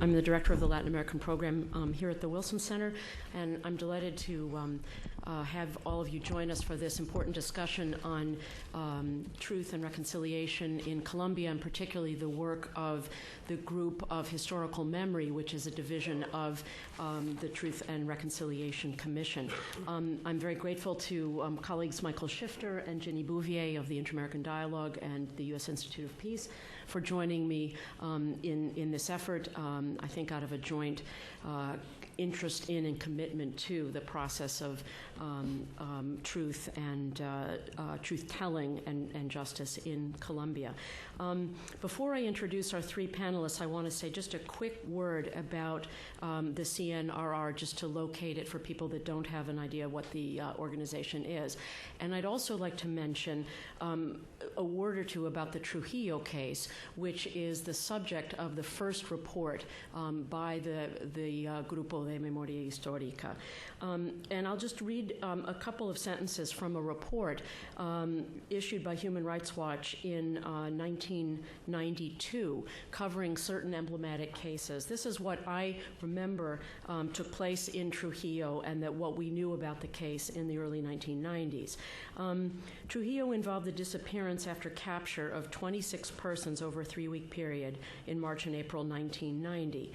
I'm the director of the Latin American program here at the Wilson Center, and I'm delighted to have all of you join us for this important discussion on truth and reconciliation in Colombia, and particularly the work of the Group of Historical Memory, which is a division of the Truth and Reconciliation Commission. I'm very grateful to colleagues Michael Shifter and Ginny Bouvier of the Inter-American Dialogue and the U.S. Institute of Peace for joining me in this effort, I think out of a joint interest in and commitment to the process of truth and truth-telling and justice in Colombia. Before I introduce our three panelists, I want to say just a quick word about the CNRR, just to locate it for people that don't have an idea what the organization is. And I'd also like to mention a word or two about the Trujillo case, which is the subject of the first report by the Grupo de Memoria Histórica. And I'll just read a couple of sentences from a report issued by Human Rights Watch in 1992, covering certain emblematic cases. This is what I remember took place in Trujillo, and that what we knew about the case in the early 1990s. Trujillo involved the disappearance after capture of 26 persons over a 3-week period in March and April 1990.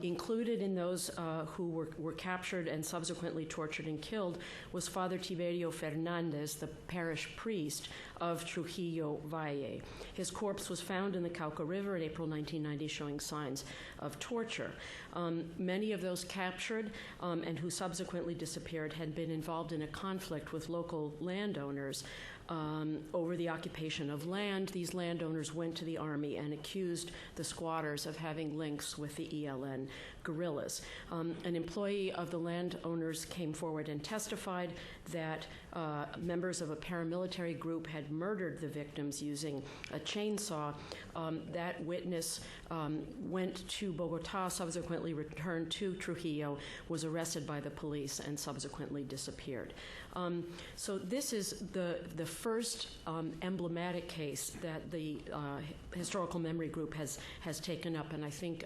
Included in those who were captured and subsequently tortured and killed was Father Tiberio Fernandez, the parish priest of Trujillo Valle. His corpse was found in the Cauca River in April 1990, showing signs of torture. Many of those captured and who subsequently disappeared had been involved in a conflict with local landowners over the occupation of land. These landowners went to the army and accused the squatters of having links with the ELN guerrillas. An employee of the landowners came forward and testified that members of a paramilitary group had murdered the victims using a chainsaw. That witness went to Bogota, subsequently returned to Trujillo, was arrested by the police, and subsequently disappeared. So this is the first emblematic case that the Historical Memory Group has taken up, and I think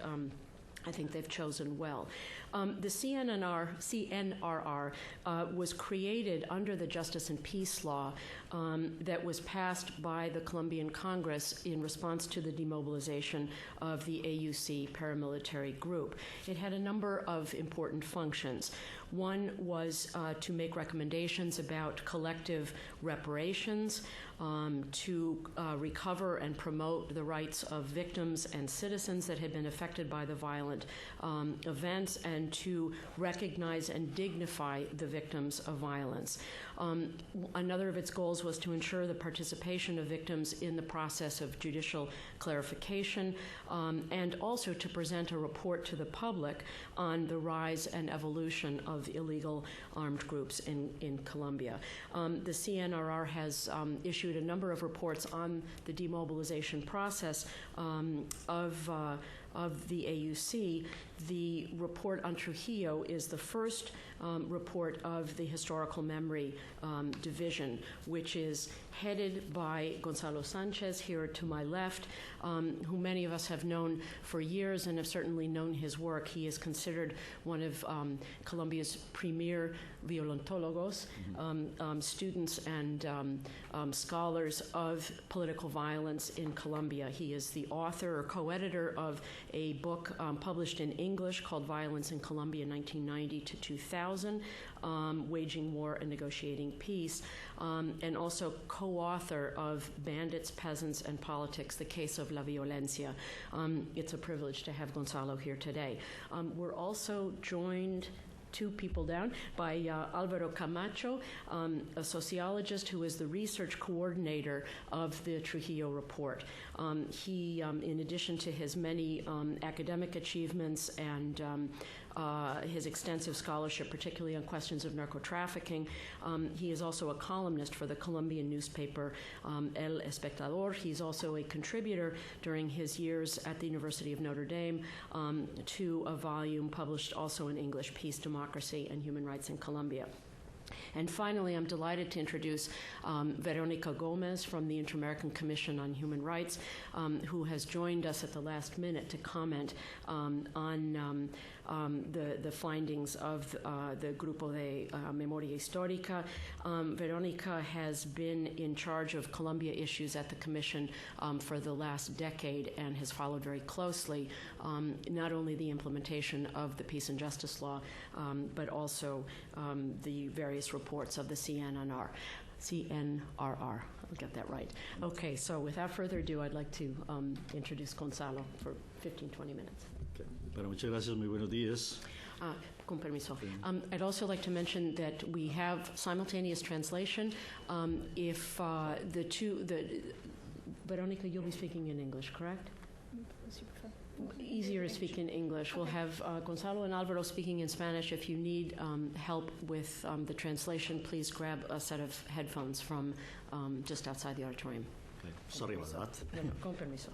they've chosen well. The CNRR was created under the Justice and Peace Law that was passed by the Colombian Congress in response to the demobilization of the AUC paramilitary group. It had a number of important functions. One was to make recommendations about collective reparations, to recover and promote the rights of victims and citizens that had been affected by the violent events, and to recognize and dignify the victims of violence. Another of its goals was to ensure the participation of victims in the process of judicial clarification, and also to present a report to the public on the rise and evolution of illegal armed groups in Colombia. The CNRR has issued a number of reports on the demobilization process of the AUC. The report on Trujillo is the first report of the Historical Memory Division, which is headed by Gonzalo Sanchez, here to my left, who many of us have known for years and have certainly known his work. He is considered one of Colombia's premier violontólogos, students and scholars of political violence in Colombia. He is the author or co-editor of a book published in English called Violence in Colombia, 1990 to 2000, Waging War and Negotiating Peace, and also co-author of Bandits, Peasants, and Politics, The Case of La Violencia. It's a privilege to have Gonzalo here today. We're also joined, 2 people down, by Alvaro Camacho, a sociologist who is the research coordinator of the Trujillo report. He, in addition to his many academic achievements and his extensive scholarship, particularly on questions of narco-trafficking, he is also a columnist for the Colombian newspaper El Espectador. He's also a contributor during his years at the University of Notre Dame to a volume published also in English, Peace, Democracy, and Human Rights in Colombia. And finally, I'm delighted to introduce Veronica Gomez from the Inter-American Commission on Human Rights, who has joined us at the last minute to comment on the findings of the Grupo de Memoria Histórica. Veronica has been in charge of Colombia issues at the Commission for the last decade and has followed very closely not only the implementation of the Peace and Justice Law, but also the various reports of the CNRR. I'll get that right. Okay, so without further ado, I'd like to introduce Gonzalo for 15, 20 minutes. Okay. Bueno, muchas gracias, muy buenos días. Con permiso. I'd also like to mention that we have simultaneous translation. If Veronica, you'll be speaking in English, correct? Easier to speak in English. We'll have Gonzalo and Alvaro speaking in Spanish. If you need help with the translation, please grab a set of headphones from just outside the auditorium. Okay. Sorry about that. No, con permiso.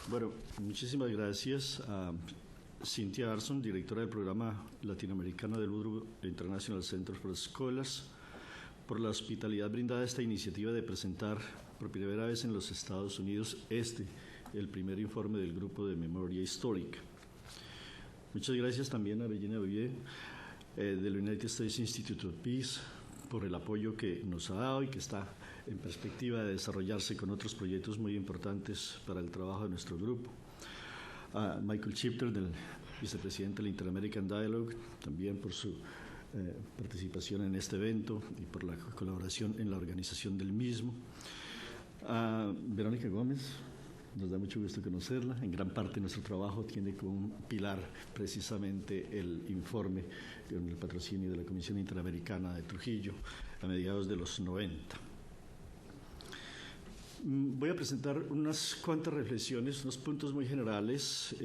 Bueno, muchísimas gracias a Cynthia Arson, directora del programa latinoamericano del Woodrow International Center for Scholars, por la hospitalidad brindada a esta iniciativa de presentar por primera vez en los Estados Unidos el primer informe del Grupo de Memoria Histórica. Muchas gracias también a Regina Vivier del United States Institute of Peace por el apoyo que nos ha dado y que está en perspectiva de desarrollarse con otros proyectos muy importantes para el trabajo de nuestro grupo. A Michael Chipter, del vicepresidente del Inter-American Dialogue, también por su participación en este evento y por la colaboración en la organización del mismo. A Verónica Gómez, nos da mucho gusto conocerla. En gran parte nuestro trabajo tiene como pilar precisamente el informe con el patrocinio de la Comisión Interamericana de Trujillo a mediados de los 90. Voy a presentar unas cuantas reflexiones, unos puntos muy generales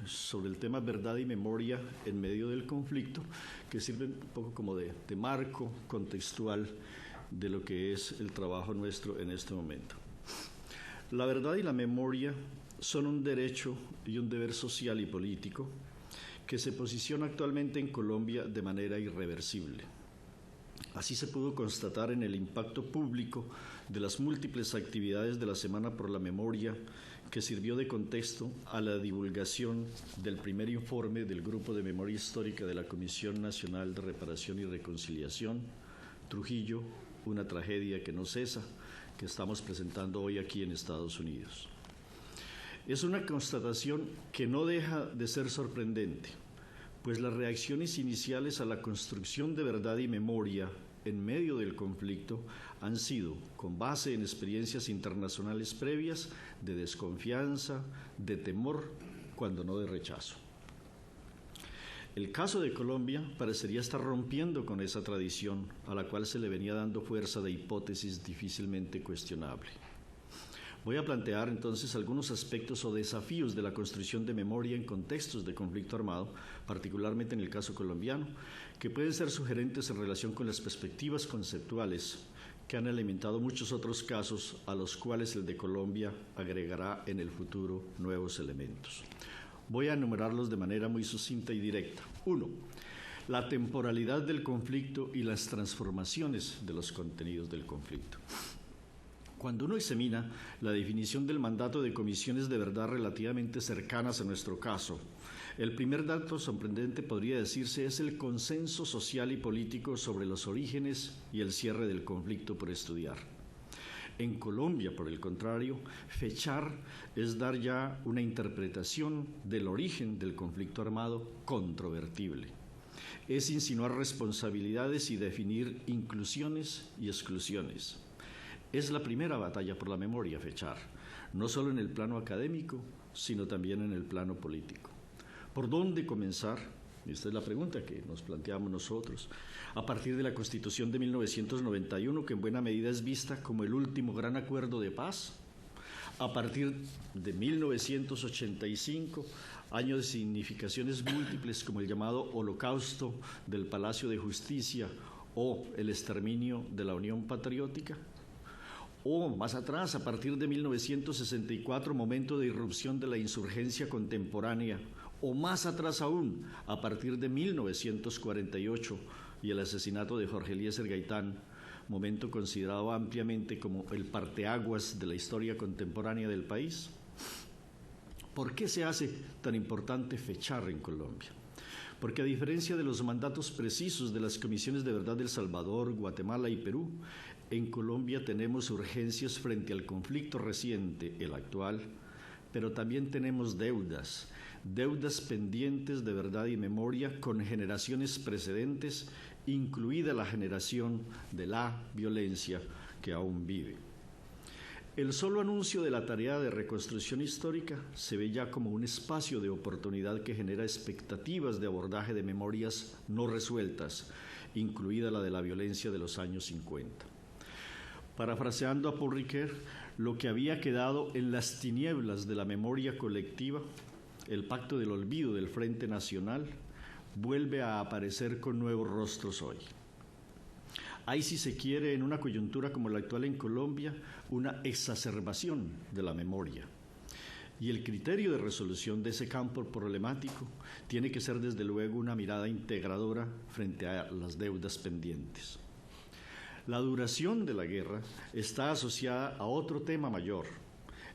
sobre el tema verdad y memoria en medio del conflicto, que sirven un poco como de marco contextual de lo que es el trabajo nuestro en este momento. La verdad y la memoria son un derecho y un deber social y político que se posiciona actualmente en Colombia de manera irreversible. Así se pudo constatar en el impacto público de las múltiples actividades de la Semana por la Memoria, que sirvió de contexto a la divulgación del primer informe del Grupo de Memoria Histórica de la Comisión Nacional de Reparación y Reconciliación, Trujillo, una tragedia que no cesa, que estamos presentando hoy aquí en Estados Unidos. Es una constatación que no deja de ser sorprendente, pues las reacciones iniciales a la construcción de verdad y memoria en medio del conflicto han sido, con base en experiencias internacionales previas, de desconfianza, de temor, cuando no de rechazo. El caso de Colombia parecería estar rompiendo con esa tradición a la cual se le venía dando fuerza de hipótesis difícilmente cuestionable. Voy a plantear entonces algunos aspectos o desafíos de la construcción de memoria en contextos de conflicto armado, particularmente en el caso colombiano, que pueden ser sugerentes en relación con las perspectivas conceptuales que han alimentado muchos otros casos a los cuales el de Colombia agregará en el futuro nuevos elementos. Voy a enumerarlos de manera muy sucinta y directa. 1. La temporalidad del conflicto y las transformaciones de los contenidos del conflicto. Cuando uno examina la definición del mandato de comisiones de verdad relativamente cercanas a nuestro caso, el primer dato sorprendente podría decirse es el consenso social y político sobre los orígenes y el cierre del conflicto por estudiar. En Colombia, por el contrario, fechar es dar ya una interpretación del origen del conflicto armado controvertible. Es insinuar responsabilidades y definir inclusiones y exclusiones. Es la primera batalla por la memoria fechar, no solo en el plano académico, sino también en el plano político. ¿Por dónde comenzar? Esta es la pregunta que nos planteamos nosotros. A partir de la Constitución de 1991, que en buena medida es vista como el último gran acuerdo de paz. A partir de 1985, año de significaciones múltiples como el llamado Holocausto del Palacio de Justicia o el exterminio de la Unión Patriótica. O más atrás, a partir de 1964, momento de irrupción de la insurgencia contemporánea, o más atrás aún, a partir de 1948 y el asesinato de Jorge Eliezer Gaitán, momento considerado ampliamente como el parteaguas de la historia contemporánea del país? ¿Por qué se hace tan importante fechar en Colombia? Porque a diferencia de los mandatos precisos de las comisiones de verdad de El Salvador, Guatemala y Perú, en Colombia tenemos urgencias frente al conflicto reciente, el actual, pero también tenemos deudas pendientes de verdad y memoria con generaciones precedentes, incluida la generación de la violencia que aún vive. El solo anuncio de la tarea de reconstrucción histórica se ve ya como un espacio de oportunidad que genera expectativas de abordaje de memorias no resueltas, incluida la de la violencia de los años 50. Parafraseando a Paul Ricoeur, lo que había quedado en las tinieblas de la memoria colectiva, el pacto del olvido del Frente Nacional, vuelve a aparecer con nuevos rostros hoy. Hay, si se quiere, en una coyuntura como la actual en Colombia, una exacerbación de la memoria. Y el criterio de resolución de ese campo problemático tiene que ser, desde luego, una mirada integradora frente a las deudas pendientes. La duración de la guerra está asociada a otro tema mayor,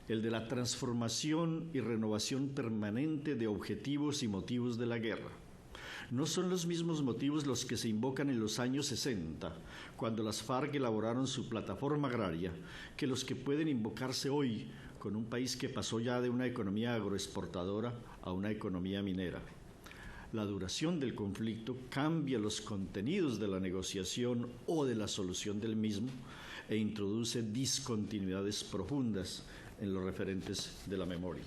el de la transformación y renovación permanente de objetivos y motivos de la guerra. No son los mismos motivos los que se invocan en los años 60, cuando las FARC elaboraron su plataforma agraria, que los que pueden invocarse hoy con un país que pasó ya de una economía agroexportadora a una economía minera. La duración del conflicto cambia los contenidos de la negociación o de la solución del mismo e introduce discontinuidades profundas en los referentes de la memoria.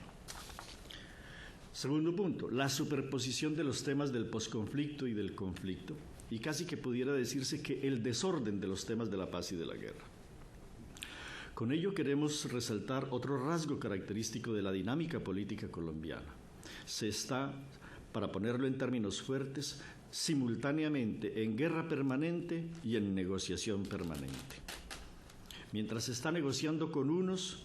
Segundo punto, la superposición de los temas del posconflicto y del conflicto, y casi que pudiera decirse que el desorden de los temas de la paz y de la guerra. Con ello queremos resaltar otro rasgo característico de la dinámica política colombiana. Se está, para ponerlo en términos fuertes, simultáneamente en guerra permanente y en negociación permanente. Mientras se está negociando con unos,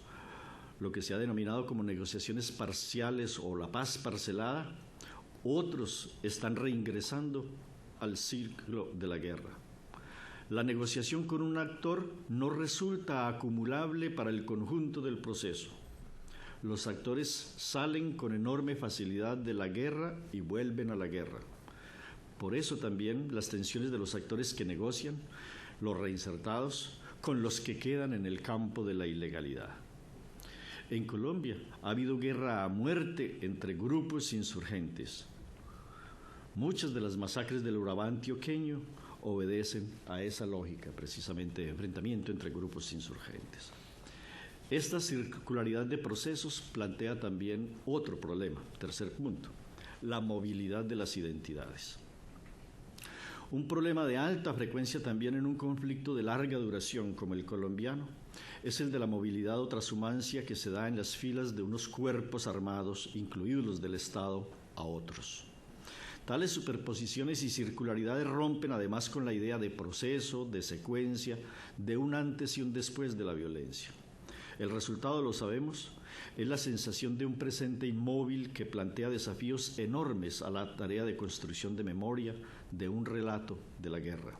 lo que se ha denominado como negociaciones parciales o la paz parcelada, otros están reingresando al ciclo de la guerra. La negociación con un actor no resulta acumulable para el conjunto del proceso. Los actores salen con enorme facilidad de la guerra y vuelven a la guerra. Por eso también las tensiones de los actores que negocian, los reinsertados, con los que quedan en el campo de la ilegalidad. En Colombia ha habido guerra a muerte entre grupos insurgentes. Muchas de las masacres del Urabá antioqueño obedecen a esa lógica, precisamente, de enfrentamiento entre grupos insurgentes. Esta circularidad de procesos plantea también otro problema, tercer punto, la movilidad de las identidades. Un problema de alta frecuencia también en un conflicto de larga duración como el colombiano es el de la movilidad o transhumancia que se da en las filas de unos cuerpos armados, incluidos los del Estado, a otros. Tales superposiciones y circularidades rompen además con la idea de proceso, de secuencia, de un antes y un después de la violencia. El resultado, lo sabemos, es la sensación de un presente inmóvil que plantea desafíos enormes a la tarea de construcción de memoria, de un relato de la guerra.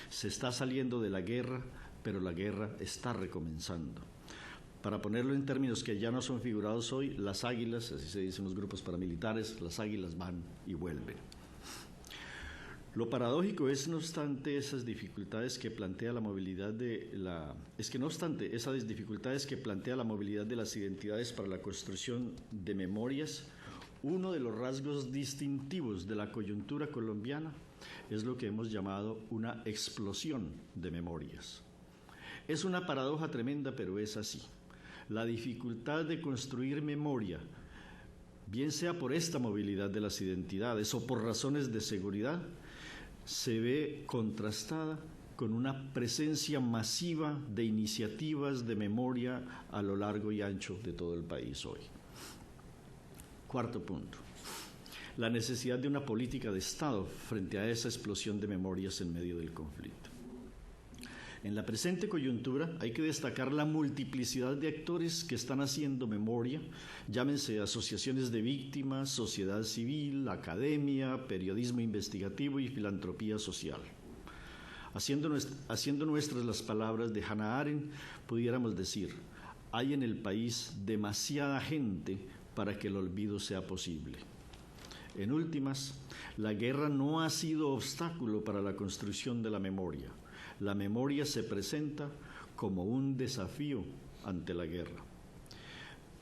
Se está saliendo de la guerra, pero la guerra está recomenzando. Para ponerlo en términos que ya no son figurados hoy, las águilas, así se dicen los grupos paramilitares, las águilas van y vuelven. Lo paradójico es, no obstante, esas dificultades que plantea la movilidad de las identidades para la construcción de memorias, uno de los rasgos distintivos de la coyuntura colombiana es lo que hemos llamado una explosión de memorias. Es una paradoja tremenda, pero es así. La dificultad de construir memoria, bien sea por esta movilidad de las identidades o por razones de seguridad, se ve contrastada con una presencia masiva de iniciativas de memoria a lo largo y ancho de todo el país hoy. Cuarto punto, la necesidad de una política de Estado frente a esa explosión de memorias en medio del conflicto. En la presente coyuntura hay que destacar la multiplicidad de actores que están haciendo memoria, llámense asociaciones de víctimas, sociedad civil, academia, periodismo investigativo y filantropía social. Haciendo nuestras las palabras de Hannah Arendt, pudiéramos decir, hay en el país demasiada gente para que el olvido sea posible. En últimas, la guerra no ha sido obstáculo para la construcción de la memoria. La memoria se presenta como un desafío ante la guerra.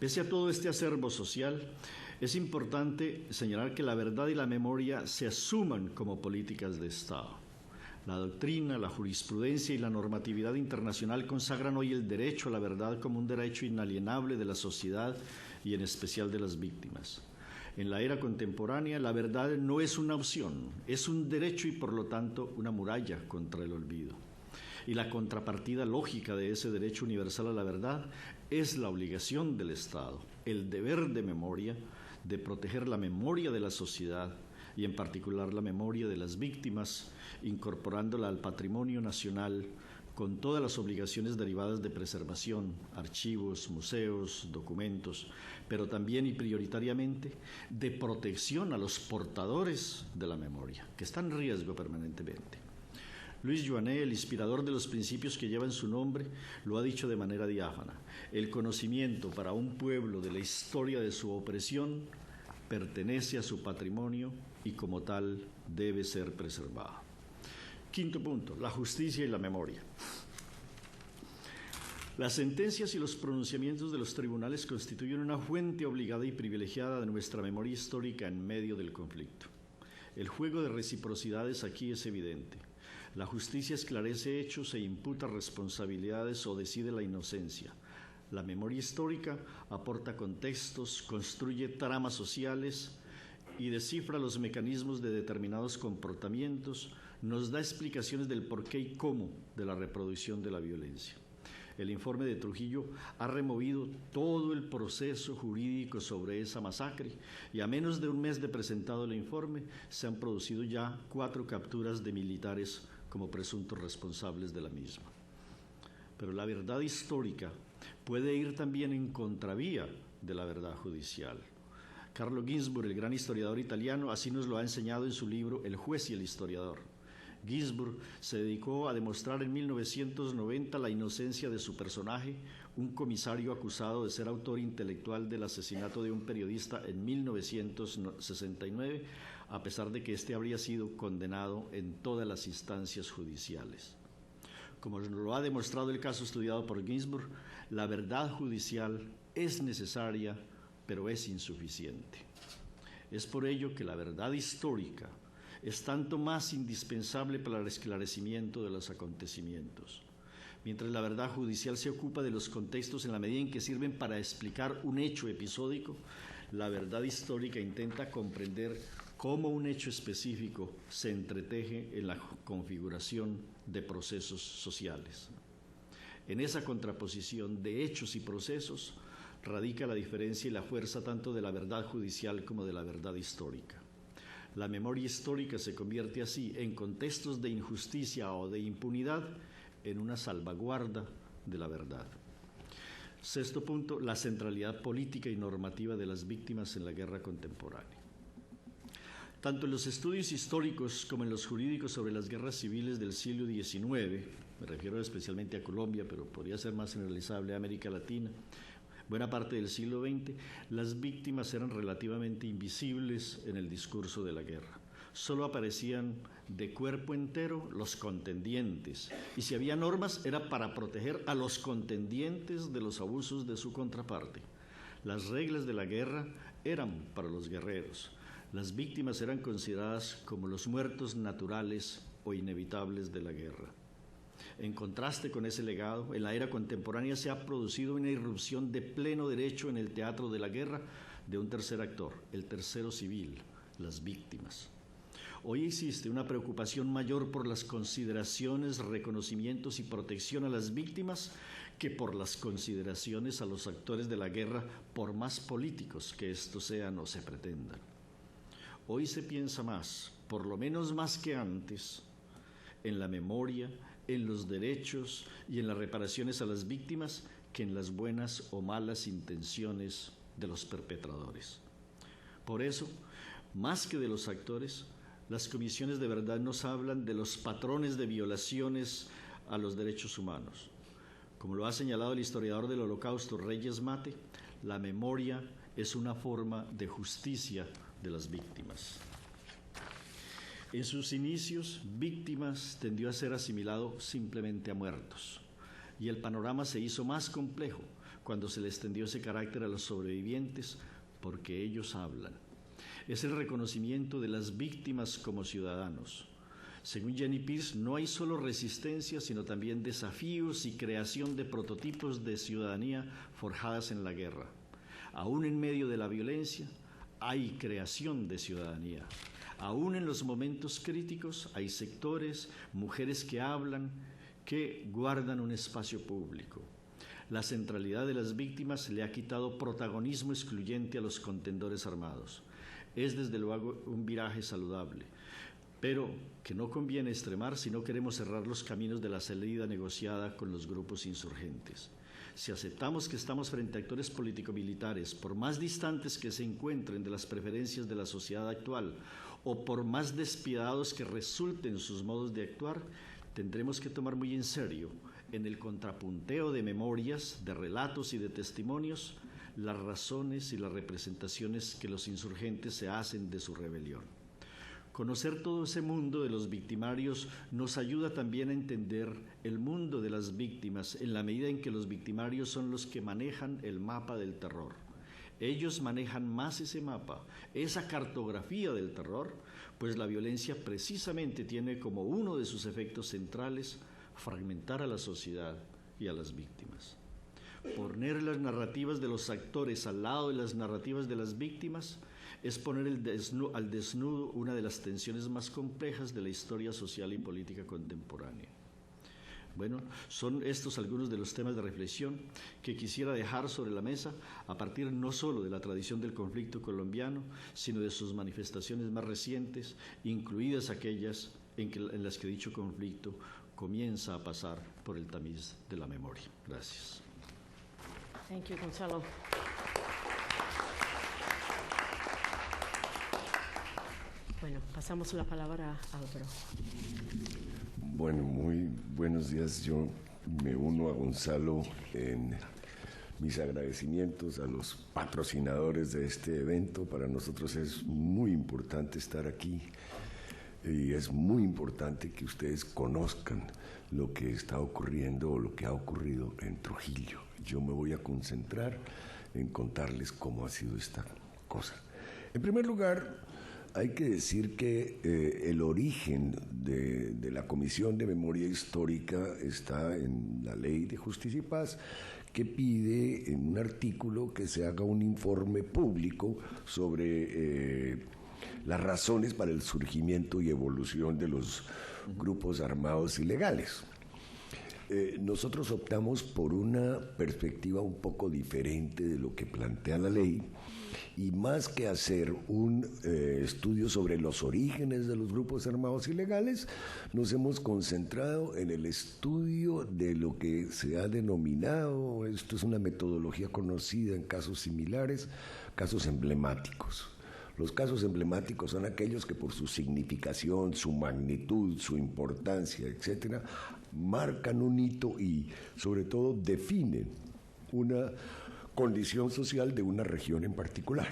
Pese a todo este acervo social, es importante señalar que la verdad y la memoria se asuman como políticas de Estado. La doctrina, la jurisprudencia y la normatividad internacional consagran hoy el derecho a la verdad como un derecho inalienable de la sociedad y en especial de las víctimas. En la era contemporánea, la verdad no es una opción, es un derecho y por lo tanto una muralla contra el olvido. Y la contrapartida lógica de ese derecho universal a la verdad es la obligación del Estado, el deber de memoria, de proteger la memoria de la sociedad y en particular la memoria de las víctimas, incorporándola al patrimonio nacional con todas las obligaciones derivadas de preservación, archivos, museos, documentos, pero también y prioritariamente de protección a los portadores de la memoria, que están en riesgo permanentemente. Luis Joanet, el inspirador de los principios que llevan su nombre, lo ha dicho de manera diáfana. El conocimiento para un pueblo de la historia de su opresión pertenece a su patrimonio y como tal debe ser preservado. Quinto punto, la justicia y la memoria. Las sentencias y los pronunciamientos de los tribunales constituyen una fuente obligada y privilegiada de nuestra memoria histórica en medio del conflicto. El juego de reciprocidades aquí es evidente. La justicia esclarece hechos e imputa responsabilidades o decide la inocencia. La memoria histórica aporta contextos, construye tramas sociales y descifra los mecanismos de determinados comportamientos, nos da explicaciones del porqué y cómo de la reproducción de la violencia. El informe de Trujillo ha removido todo el proceso jurídico sobre esa masacre y a menos de un mes de presentado el informe se han producido ya 4 capturas de militares como presuntos responsables de la misma. Pero la verdad histórica puede ir también en contravía de la verdad judicial. Carlo Ginzburg, el gran historiador italiano, así nos lo ha enseñado en su libro El juez y el historiador. Ginzburg se dedicó a demostrar en 1990 la inocencia de su personaje, un comisario acusado de ser autor intelectual del asesinato de un periodista en 1969, a pesar de que éste habría sido condenado en todas las instancias judiciales. Como lo ha demostrado el caso estudiado por Ginzburg, la verdad judicial es necesaria, pero es insuficiente. Es por ello que la verdad histórica es tanto más indispensable para el esclarecimiento de los acontecimientos. Mientras la verdad judicial se ocupa de los contextos en la medida en que sirven para explicar un hecho episódico, la verdad histórica intenta comprender cómo un hecho específico se entreteje en la configuración de procesos sociales. En esa contraposición de hechos y procesos radica la diferencia y la fuerza tanto de la verdad judicial como de la verdad histórica. La memoria histórica se convierte así en contextos de injusticia o de impunidad en una salvaguarda de la verdad. Sexto punto, la centralidad política y normativa de las víctimas en la guerra contemporánea. Tanto en los estudios históricos como en los jurídicos sobre las guerras civiles del siglo XIX, me refiero especialmente a Colombia, pero podría ser más generalizable a América Latina, buena parte del siglo XX, las víctimas eran relativamente invisibles en el discurso de la guerra. Solo aparecían de cuerpo entero los contendientes, y si había normas era para proteger a los contendientes de los abusos de su contraparte. Las reglas de la guerra eran para los guerreros. Las víctimas eran consideradas como los muertos naturales o inevitables de la guerra. En contraste con ese legado, en la era contemporánea se ha producido una irrupción de pleno derecho en el teatro de la guerra de un tercer actor, el tercero civil, las víctimas. Hoy existe una preocupación mayor por las consideraciones, reconocimientos y protección a las víctimas que por las consideraciones a los actores de la guerra, por más políticos que estos sean o se pretendan. Hoy se piensa más, por lo menos más que antes, en la memoria, en los derechos y en las reparaciones a las víctimas que en las buenas o malas intenciones de los perpetradores. Por eso, más que de los actores, las comisiones de verdad nos hablan de los patrones de violaciones a los derechos humanos. Como lo ha señalado el historiador del Holocausto, Reyes Mate, la memoria es una forma de justicia de las víctimas. En sus inicios, víctimas tendió a ser asimilado simplemente a muertos, y el panorama se hizo más complejo cuando se le extendió ese carácter a los sobrevivientes, porque ellos hablan. Es el reconocimiento de las víctimas como ciudadanos. Según Jenny Pierce, no hay solo resistencia, sino también desafíos y creación de prototipos de ciudadanía forjadas en la guerra. Aún en medio de la violencia, hay creación de ciudadanía. Aún en los momentos críticos, hay sectores, mujeres que hablan, que guardan un espacio público. La centralidad de las víctimas le ha quitado protagonismo excluyente a los contendores armados. Es desde luego un viraje saludable, pero que no conviene extremar si no queremos cerrar los caminos de la salida negociada con los grupos insurgentes. Si aceptamos que estamos frente a actores político-militares, por más distantes que se encuentren de las preferencias de la sociedad actual o por más despiadados que resulten sus modos de actuar, tendremos que tomar muy en serio, en el contrapunteo de memorias, de relatos y de testimonios, las razones y las representaciones que los insurgentes se hacen de su rebelión. Conocer todo ese mundo de los victimarios nos ayuda también a entender el mundo de las víctimas en la medida en que los victimarios son los que manejan el mapa del terror. Ellos manejan más ese mapa, esa cartografía del terror, pues la violencia precisamente tiene como uno de sus efectos centrales fragmentar a la sociedad y a las víctimas. Poner las narrativas de los actores al lado de las narrativas de las víctimas es poner al desnudo una de las tensiones más complejas de la historia social y política contemporánea. Bueno, son estos algunos de los temas de reflexión que quisiera dejar sobre la mesa a partir no solo de la tradición del conflicto colombiano, sino de sus manifestaciones más recientes, incluidas aquellas en las que dicho conflicto comienza a pasar por el tamiz de la memoria. Gracias. Thank you, Gonzalo. Bueno, pasamos la palabra a Álvaro. Bueno, muy buenos días. Yo me uno a Gonzalo en mis agradecimientos a los patrocinadores de este evento. Para nosotros es muy importante estar aquí y es muy importante que ustedes conozcan lo que está ocurriendo o lo que ha ocurrido en Trujillo. Yo me voy a concentrar en contarles cómo ha sido esta cosa. En primer lugar, hay que decir que el origen de la Comisión de Memoria Histórica está en la Ley de Justicia y Paz, que pide en un artículo que se haga un informe público sobre las razones para el surgimiento y evolución de los grupos armados ilegales. Nosotros optamos por una perspectiva un poco diferente de lo que plantea la ley, y más que hacer un estudio sobre los orígenes de los grupos armados ilegales, nos hemos concentrado en el estudio de lo que se ha denominado, esto es una metodología conocida en casos similares, casos emblemáticos. Los casos emblemáticos son aquellos que por su significación, su magnitud, su importancia, etcétera, marcan un hito y sobre todo definen una condición social de una región en particular.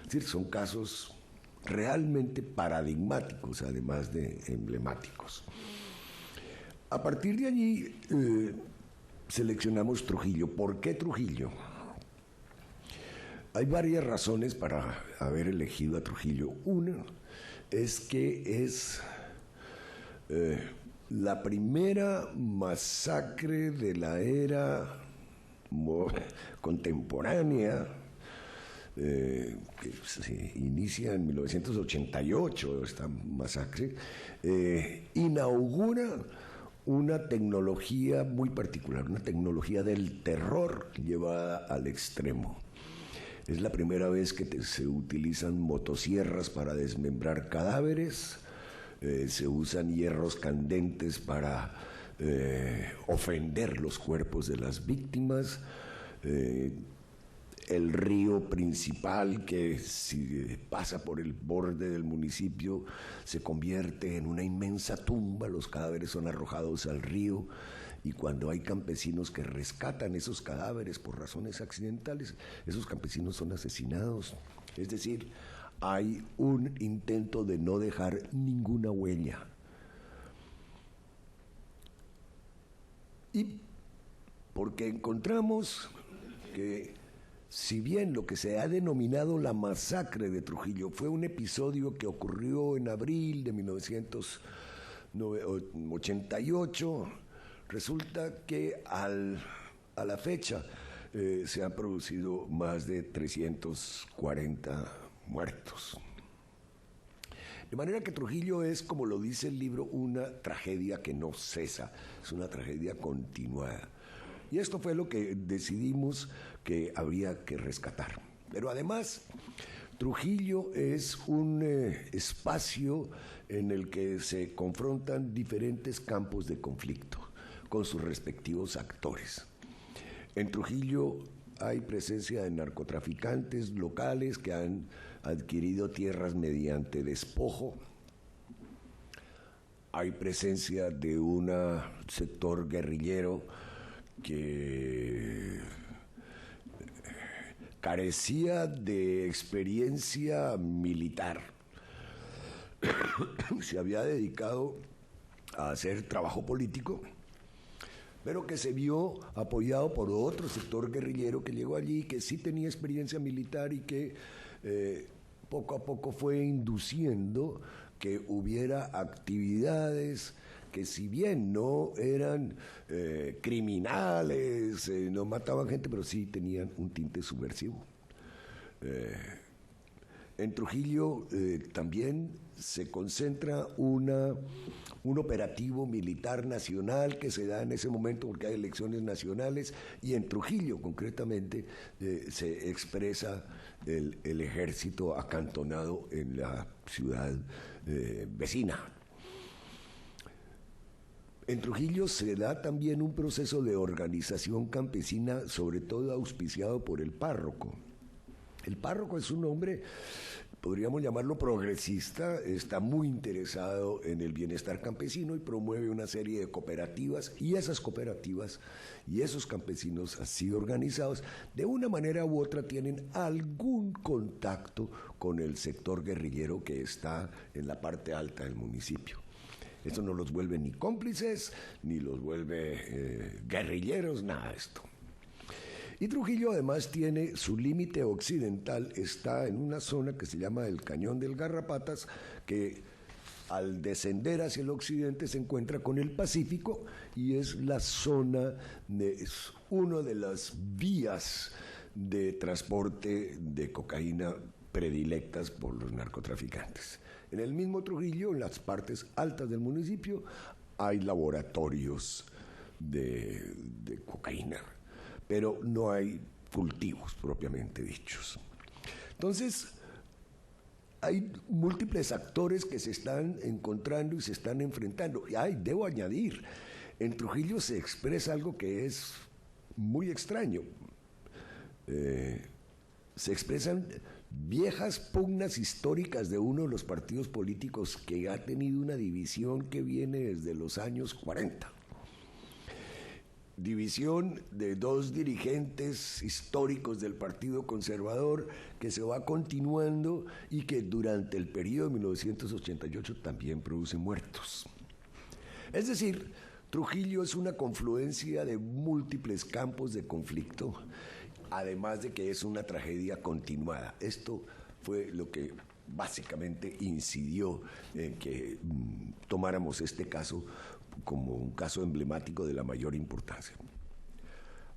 Es decir, son casos realmente paradigmáticos, además de emblemáticos. A partir de allí seleccionamos Trujillo. ¿Por qué Trujillo? Hay varias razones para haber elegido a Trujillo. Una es que es la primera masacre de la era contemporánea, que se inicia en 1988, esta masacre, inaugura una tecnología muy particular, una tecnología del terror llevada al extremo. Es la primera vez que se utilizan motosierras para desmembrar cadáveres, se usan hierros candentes para ofender los cuerpos de las víctimas. El río principal, que si pasa por el borde del municipio se convierte en una inmensa tumba, los cadáveres son arrojados al río, y cuando hay campesinos que rescatan esos cadáveres por razones accidentales, esos campesinos son asesinados. Es decir, hay un intento de no dejar ninguna huella. Y porque encontramos que, si bien lo que se ha denominado la masacre de Trujillo fue un episodio que ocurrió en abril de 1988, resulta que a la fecha se han producido más de 340 muertos. De manera que Trujillo es, como lo dice el libro, una tragedia que no cesa, es una tragedia continuada. Y esto fue lo que decidimos que habría que rescatar. Pero además, Trujillo es un espacio en el que se confrontan diferentes campos de conflicto con sus respectivos actores. En Trujillo hay presencia de narcotraficantes locales que han adquirido tierras mediante despojo. Hay presencia de un sector guerrillero que carecía de experiencia militar. Se había dedicado a hacer trabajo político, pero que se vio apoyado por otro sector guerrillero que llegó allí, que sí tenía experiencia militar y que poco a poco fue induciendo que hubiera actividades que, si bien no eran criminales, no mataban gente, pero sí tenían un tinte subversivo. En Trujillo también se concentra un operativo militar nacional que se da en ese momento porque hay elecciones nacionales, y en Trujillo concretamente se expresa el ejército acantonado en la ciudad vecina. En Trujillo se da también un proceso de organización campesina, sobre todo auspiciado por el párroco. El párroco es un hombre, podríamos llamarlo progresista, está muy interesado en el bienestar campesino y promueve una serie de cooperativas, y esas cooperativas y esos campesinos así organizados, de una manera u otra tienen algún contacto con el sector guerrillero que está en la parte alta del municipio. Esto no los vuelve ni cómplices, ni los vuelve guerrilleros, nada de esto. Y Trujillo además tiene su límite occidental, está en una zona que se llama el Cañón del Garrapatas, que al descender hacia el occidente se encuentra con el Pacífico, y es la zona, es una de las vías de transporte de cocaína predilectas por los narcotraficantes. En el mismo Trujillo, en las partes altas del municipio, hay laboratorios de cocaína, pero no hay cultivos propiamente dichos. Entonces, hay múltiples actores que se están encontrando y se están enfrentando. Y debo añadir, en Trujillo se expresa algo que es muy extraño. Se expresan viejas pugnas históricas de uno de los partidos políticos que ha tenido una división que viene desde los años 40. División de dos dirigentes históricos del Partido Conservador que se va continuando y que durante el periodo de 1988 también produce muertos. Es decir, Trujillo es una confluencia de múltiples campos de conflicto, además de que es una tragedia continuada. Esto fue lo que básicamente incidió en que tomáramos este caso como un caso emblemático de la mayor importancia.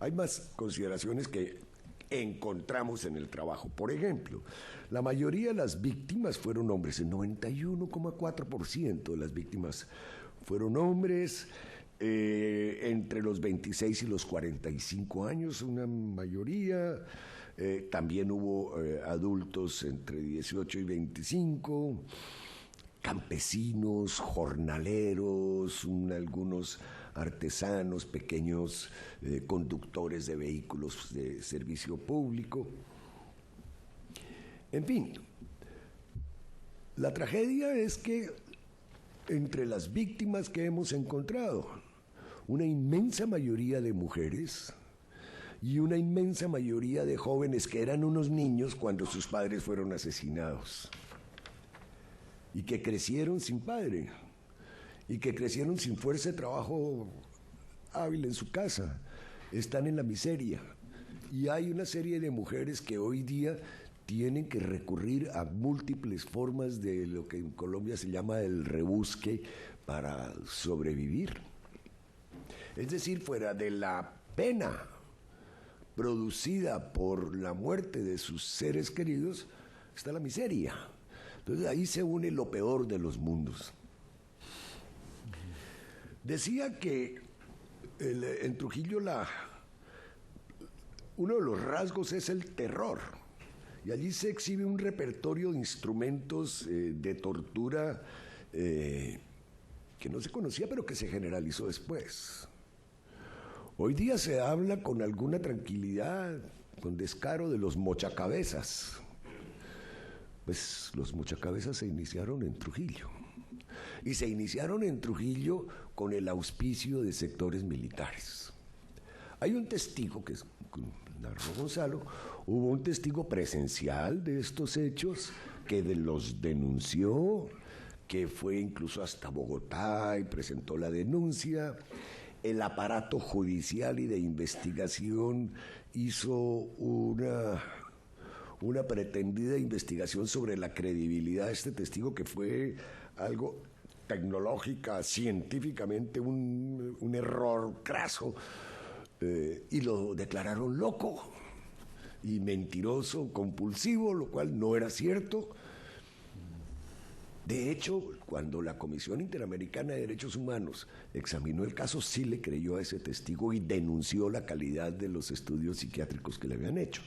Hay más consideraciones que encontramos en el trabajo. Por ejemplo, la mayoría de las víctimas fueron hombres, el 91,4% de las víctimas fueron hombres, entre los 26 y los 45 años, una mayoría. También hubo adultos entre 18 y 25, campesinos, jornaleros, algunos artesanos, pequeños conductores de vehículos de servicio público. En fin, la tragedia es que entre las víctimas que hemos encontrado, una inmensa mayoría de mujeres y una inmensa mayoría de jóvenes que eran unos niños cuando sus padres fueron asesinados y que crecieron sin padre y que crecieron sin fuerza de trabajo hábil en su casa, están en la miseria. Y hay una serie de mujeres que hoy día tienen que recurrir a múltiples formas de lo que en Colombia se llama el rebusque para sobrevivir. Es decir, fuera de la pena producida por la muerte de sus seres queridos, está la miseria. Entonces ahí se une lo peor de los mundos. Decía que en Trujillo uno de los rasgos es el terror. Y allí se exhibe un repertorio de instrumentos de tortura que no se conocía, pero que se generalizó después. Hoy día se habla con alguna tranquilidad, con descaro, de los mochacabezas. Pues los mochacabezas se iniciaron en Trujillo. Y se iniciaron en Trujillo con el auspicio de sectores militares. Hay un testigo que narró Gonzalo. Hubo un testigo presencial de estos hechos que los denunció, que fue incluso hasta Bogotá y presentó la denuncia. El aparato judicial y de investigación hizo una pretendida investigación sobre la credibilidad de este testigo, que fue algo tecnológica, científicamente un error craso, y lo declararon loco y mentiroso, compulsivo, lo cual no era cierto. De hecho, cuando la Comisión Interamericana de Derechos Humanos examinó el caso, sí le creyó a ese testigo y denunció la calidad de los estudios psiquiátricos que le habían hecho.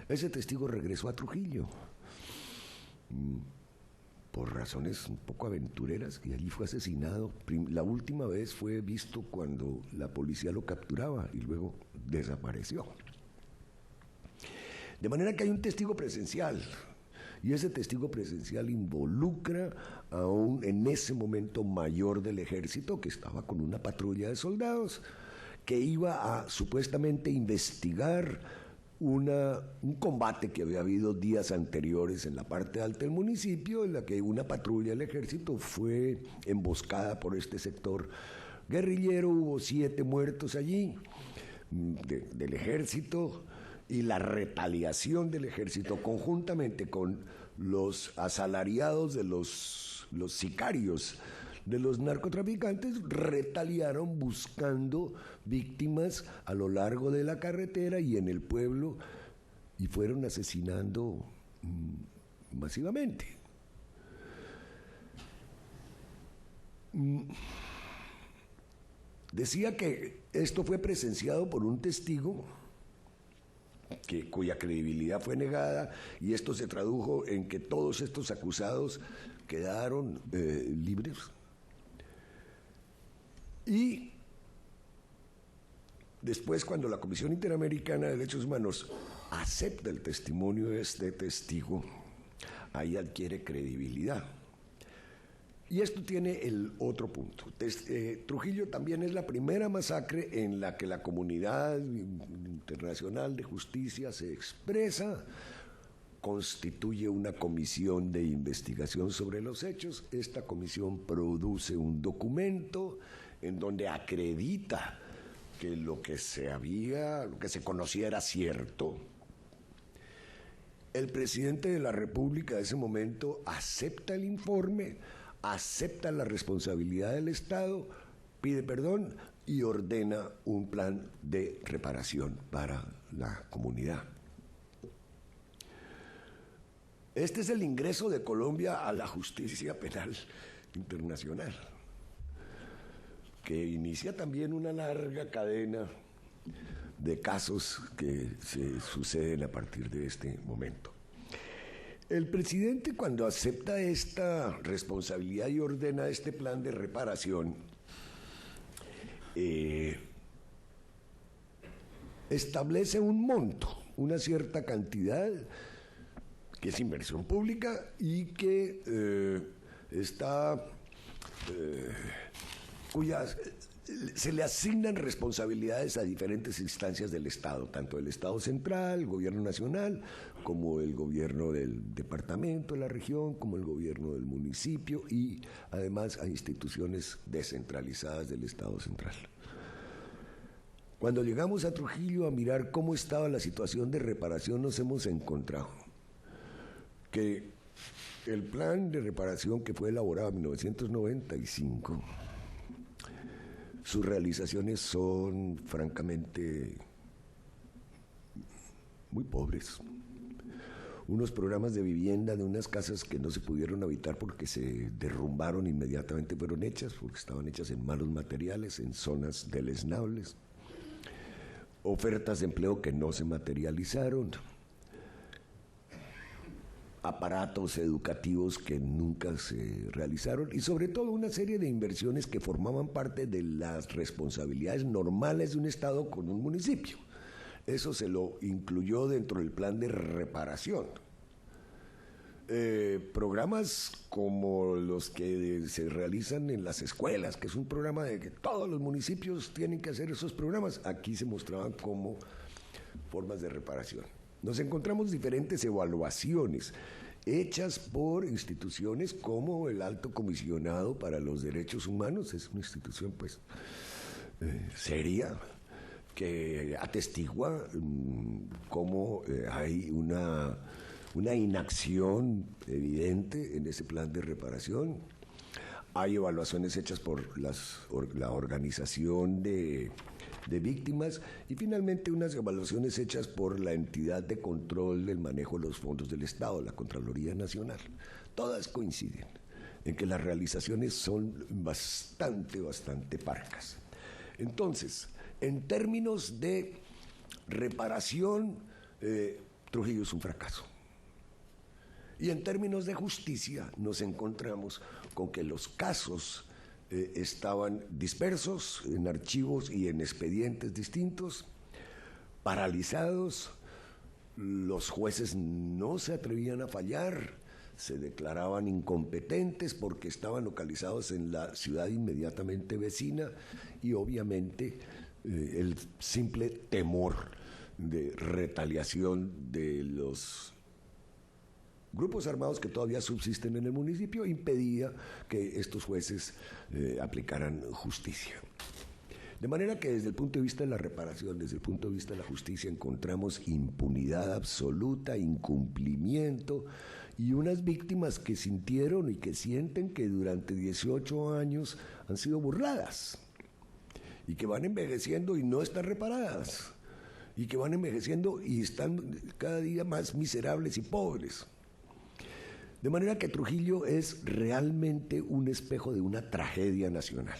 Ese testigo regresó a Trujillo por razones un poco aventureras y allí fue asesinado. La última vez fue visto cuando la policía lo capturaba y luego desapareció. De manera que hay un testigo presencial. Y ese testigo presencial involucra a un, en ese momento, mayor del ejército que estaba con una patrulla de soldados que iba a supuestamente investigar un combate que había habido días anteriores en la parte alta del municipio, en la que una patrulla del ejército fue emboscada por este sector guerrillero. Hubo 7 muertos allí del ejército. Y la retaliación del ejército, conjuntamente con los asalariados de los sicarios de los narcotraficantes, retaliaron buscando víctimas a lo largo de la carretera y en el pueblo, y fueron asesinando masivamente. Decía que esto fue presenciado por un testigo cuya credibilidad fue negada, y esto se tradujo en que todos estos acusados quedaron libres. Y después, cuando la Comisión Interamericana de Derechos Humanos acepta el testimonio de este testigo, ahí adquiere credibilidad. Y esto tiene el otro punto. Trujillo también es la primera masacre en la que la comunidad internacional de justicia se expresa, constituye una comisión de investigación sobre los hechos. Esta comisión produce un documento en donde acredita que lo que se conocía era cierto. El presidente de la República de ese momento acepta el informe, acepta la responsabilidad del Estado, pide perdón y ordena un plan de reparación para la comunidad. Este es el ingreso de Colombia a la justicia penal internacional, que inicia también una larga cadena de casos que se suceden a partir de este momento. El presidente, cuando acepta esta responsabilidad y ordena este plan de reparación, establece un monto, una cierta cantidad, que es inversión pública y que se le asignan responsabilidades a diferentes instancias del Estado, tanto el Estado central, el gobierno nacional, como el gobierno del departamento, de la región, como el gobierno del municipio y además a instituciones descentralizadas del Estado central. Cuando llegamos a Trujillo a mirar cómo estaba la situación de reparación, nos hemos encontrado que el plan de reparación que fue elaborado en 1995, sus realizaciones son francamente muy pobres. Unos programas de vivienda de unas casas que no se pudieron habitar porque se derrumbaron inmediatamente fueron hechas, porque estaban hechas en malos materiales, en zonas deleznables. Ofertas de empleo que no se materializaron, aparatos educativos que nunca se realizaron y sobre todo una serie de inversiones que formaban parte de las responsabilidades normales de un Estado con un municipio. Eso se lo incluyó dentro del plan de reparación. Programas como los que se realizan en las escuelas, que es un programa de que todos los municipios tienen que hacer esos programas, aquí se mostraban como formas de reparación. Nos encontramos diferentes evaluaciones hechas por instituciones como el Alto Comisionado para los Derechos Humanos, es una institución pues seria, que atestigua cómo hay una inacción evidente en ese plan de reparación. Hay evaluaciones hechas por la organización de víctimas y finalmente unas evaluaciones hechas por la entidad de control del manejo de los fondos del Estado, la Contraloría Nacional. Todas coinciden en que las realizaciones son bastante parcas. Entonces, en términos de reparación, Trujillo es un fracaso. Y en términos de justicia nos encontramos con que los casos estaban dispersos en archivos y en expedientes distintos, paralizados, los jueces no se atrevían a fallar, se declaraban incompetentes porque estaban localizados en la ciudad inmediatamente vecina y obviamente el simple temor de retaliación de los grupos armados que todavía subsisten en el municipio impedía que estos jueces aplicaran justicia. De manera que desde el punto de vista de la reparación, desde el punto de vista de la justicia, encontramos impunidad absoluta, incumplimiento y unas víctimas que sintieron y que sienten que durante 18 años han sido burladas y que van envejeciendo y no están reparadas y que van envejeciendo y están cada día más miserables y pobres. De manera que Trujillo es realmente un espejo de una tragedia nacional.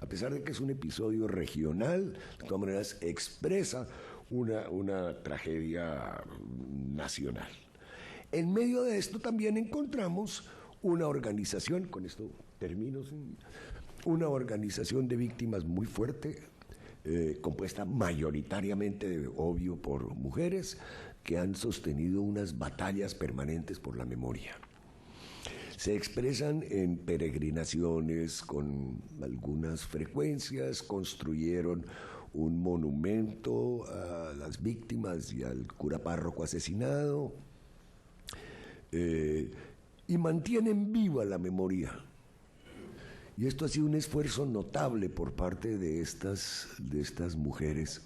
A pesar de que es un episodio regional, de todas maneras expresa una tragedia nacional. En medio de esto también encontramos una organización, con esto termino, una organización de víctimas muy fuerte, compuesta mayoritariamente, obvio, por mujeres, que han sostenido unas batallas permanentes por la memoria. Se expresan en peregrinaciones con algunas frecuencias, construyeron un monumento a las víctimas y al cura párroco asesinado, y mantienen viva la memoria. Y esto ha sido un esfuerzo notable por parte de estas mujeres.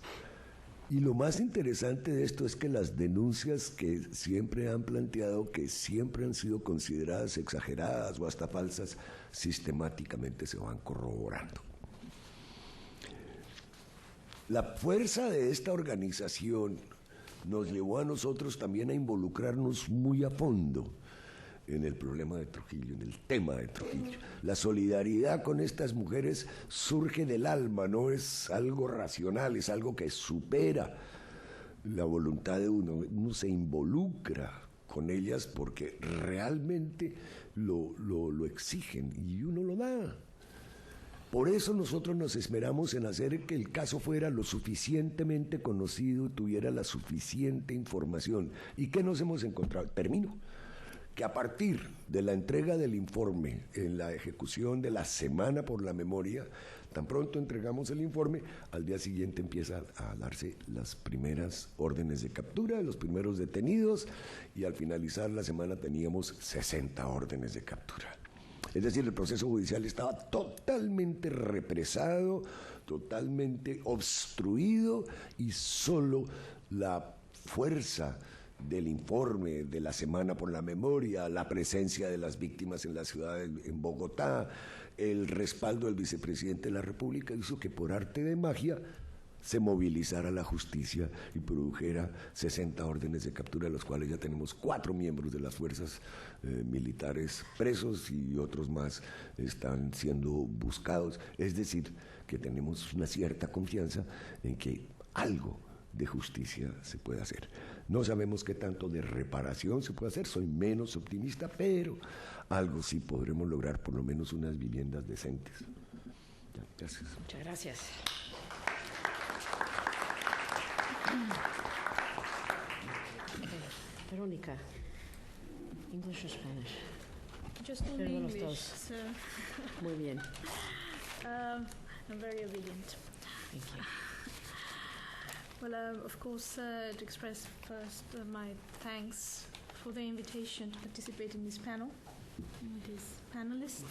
Y lo más interesante de esto es que las denuncias que siempre han planteado, que siempre han sido consideradas exageradas o hasta falsas, sistemáticamente se van corroborando. La fuerza de esta organización nos llevó a nosotros también a involucrarnos muy a fondo en el problema de Trujillo, en el tema de Trujillo. La solidaridad con estas mujeres surge del alma, no es algo racional, es algo que supera la voluntad de uno. Uno se involucra con ellas porque realmente lo exigen y uno lo da. Por eso nosotros nos esmeramos en hacer que el caso fuera lo suficientemente conocido, tuviera la suficiente información. ¿Y qué nos hemos encontrado? Termino. Que a partir de la entrega del informe en la ejecución de la Semana por la Memoria, tan pronto entregamos el informe, al día siguiente empieza a darse las primeras órdenes de captura, los primeros detenidos, y al finalizar la semana teníamos 60 órdenes de captura. Es decir, el proceso judicial estaba totalmente represado, totalmente obstruido, y solo la fuerza del informe de la Semana por la Memoria, la presencia de las víctimas en la ciudad, en Bogotá, el respaldo del vicepresidente de la República, hizo que por arte de magia se movilizara la justicia y produjera 60 órdenes de captura, de los cuales ya tenemos 4 miembros de las fuerzas militares presos y otros más están siendo buscados. Es decir, que tenemos una cierta confianza en que algo de justicia se puede hacer. No sabemos qué tanto de reparación se puede hacer, soy menos optimista, pero algo sí podremos lograr, por lo menos unas viviendas decentes. Ya, gracias. Muchas gracias. Verónica, English or Spanish? Just only Pero los English, dos. so Muy bien, I'm very obedient. thank you. Well, of course, to express first my thanks for the invitation to participate in this panel, with these panelists.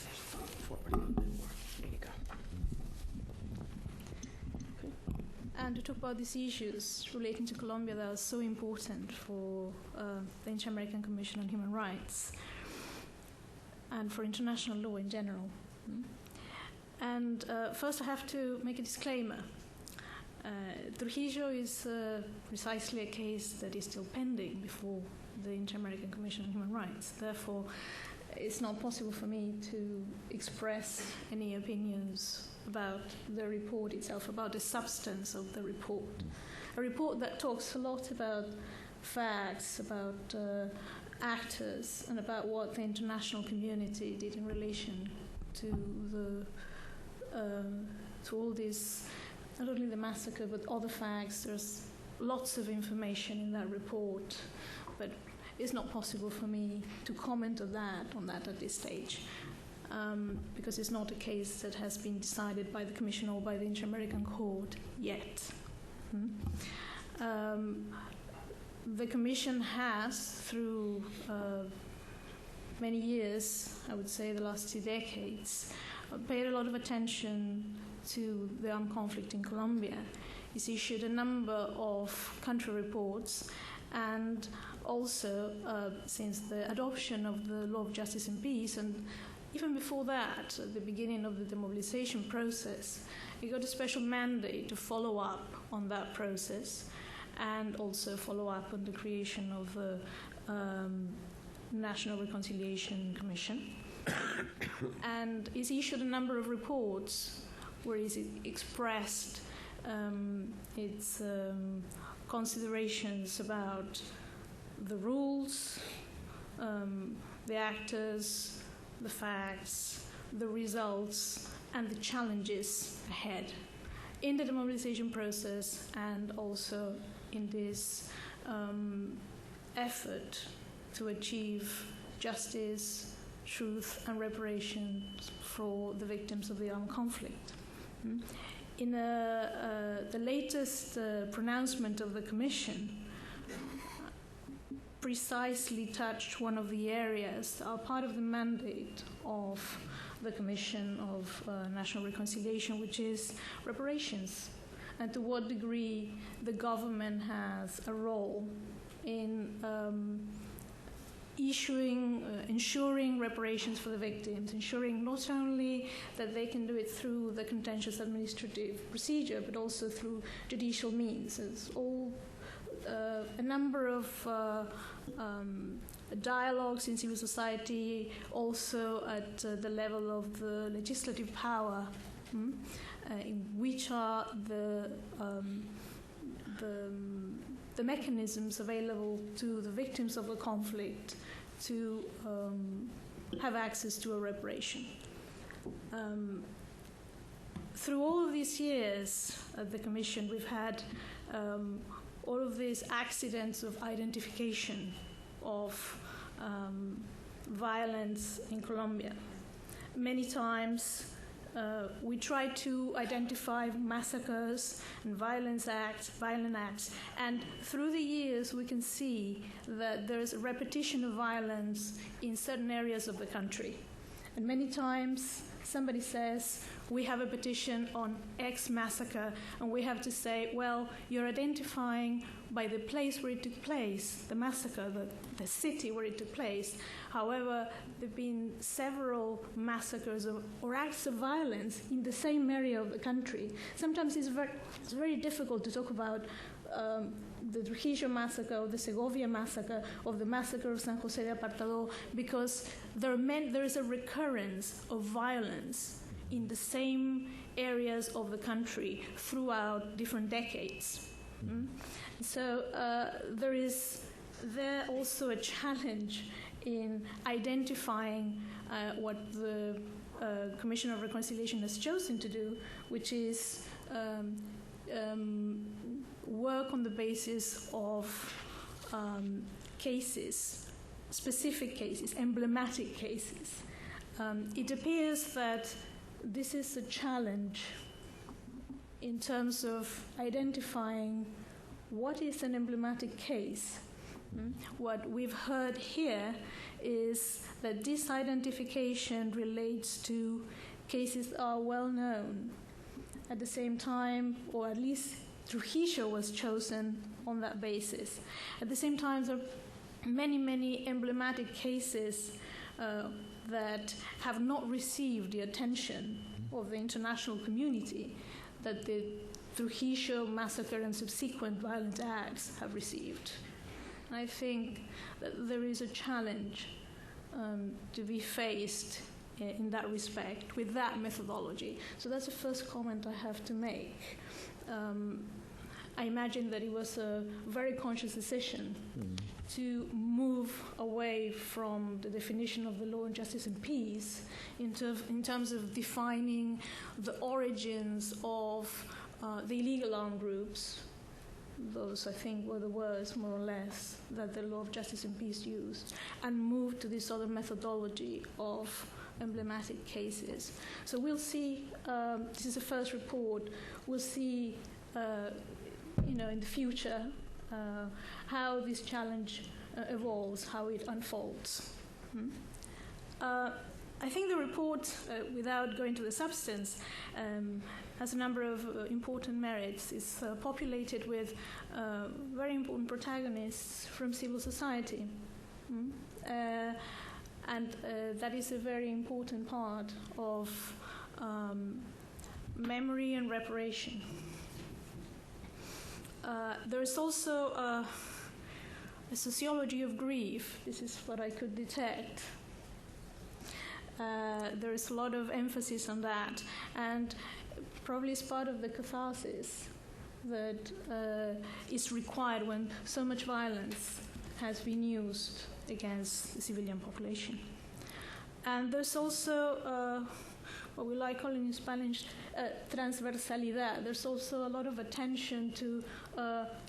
Forward. There you go. And to talk about these issues relating to Colombia that are so important for the Inter-American Commission on Human Rights and for international law in general. And first I have to make a disclaimer. Trujillo is precisely a case that is still pending before the Inter-American Commission on Human Rights. Therefore, it's not possible for me to express any opinions about the report itself, about the substance of the report. A report that talks a lot about facts, about actors, and about what the international community did in relation to all this, not only the massacre, but other facts. There's lots of information in that report, but it's not possible for me to comment on that at this stage, because it's not a case that has been decided by the Commission or by the Inter-American Court yet. The Commission has, through many years, I would say the last 2 decades, paid a lot of attention to the armed conflict in Colombia. It's issued a number of country reports, and also since the adoption of the Law of Justice and Peace, and even before that, at the beginning of the demobilization process, it got a special mandate to follow up on that process and also follow up on the creation of the National Reconciliation Commission. And it's issued a number of reports where it's expressed its considerations about the rules, the actors, the facts, the results, and the challenges ahead in the demobilization process, and also in this effort to achieve justice, truth, and reparations for the victims of the armed conflict. In the latest pronouncement of the Commission, precisely touched one of the areas that are part of the mandate of the Commission of National Reconciliation, which is reparations, and to what degree the government has a role in ensuring reparations for the victims, ensuring not only that they can do it through the contentious administrative procedure, but also through judicial means. It's all a number of dialogues in civil society, also at the level of the legislative power, in which are the mechanisms available to the victims of a conflict to have access to a reparation. through all of these years at the Commission, we've had all of these accidents of identification of violence in Colombia. Many times we try to identify massacres and violent acts, and through the years we can see that there's a repetition of violence in certain areas of the country. And many times somebody says, we have a petition on X massacre, and we have to say, well, you're identifying by the place where it took place, the massacre, the city where it took place. However, there have been several massacres or acts of violence in the same area of the country. Sometimes it's very difficult to talk about the Trujillo massacre, or the Segovia massacre, or the massacre of San José de Apartadó, because there is a recurrence of violence in the same areas of the country throughout different decades. So there is also a challenge in identifying what the Commission of Reconciliation has chosen to do, which is work on the basis of cases, specific cases, emblematic cases. It appears that this is a challenge in terms of identifying what is an emblematic case. What we've heard here is that this identification relates to cases that are well known. At the same time, or at least Trujillo was chosen on that basis. At the same time, there are many, many emblematic cases that have not received the attention of the international community that the Trujillo massacre and subsequent violent acts have received. I think that there is a challenge to be faced in that respect with that methodology. So that's the first comment I have to make. I imagine that it was a very conscious decision to move away from the definition of the law and justice and peace in terms of defining the origins of the illegal armed groups. Those, I think, were the words, more or less, that the law of justice and peace used, and move to this other methodology of emblematic cases. So we'll see, this is the first report, we'll see in the future how this challenge evolves, how it unfolds. I think the report, without going to the substance, has a number of important merits. It's populated with very important protagonists from civil society. And that is a very important part of memory and reparation. There is also a sociology of grief. This is what I could detect. There is a lot of emphasis on that, and probably it's part of the catharsis that is required when so much violence has been used against the civilian population. And there's also what we like calling in Spanish transversalidad. There's also a lot of attention to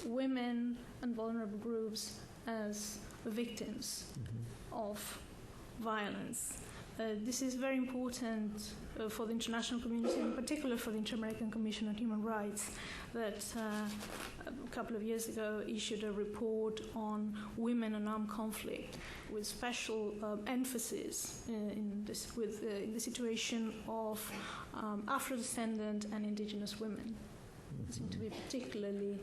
women and vulnerable groups as victims of violence. This is very important for the international community, in particular for the Inter-American Commission on Human Rights, that a couple of years ago issued a report on women and armed conflict, with special emphasis in the situation of Afro-descendant and indigenous women, who seem to be particularly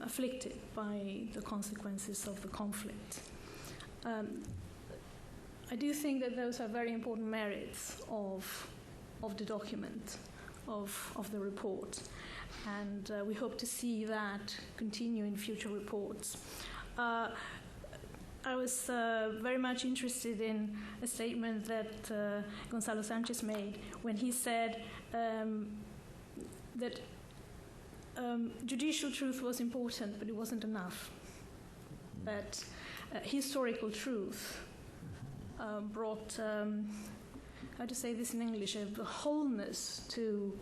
afflicted by the consequences of the conflict. I do think that those are very important merits of the document, of the report, and we hope to see that continue in future reports. I was very much interested in a statement that Gonzalo Sanchez made when he said that judicial truth was important, but it wasn't enough. That historical truth brought how to say this in English, a wholeness to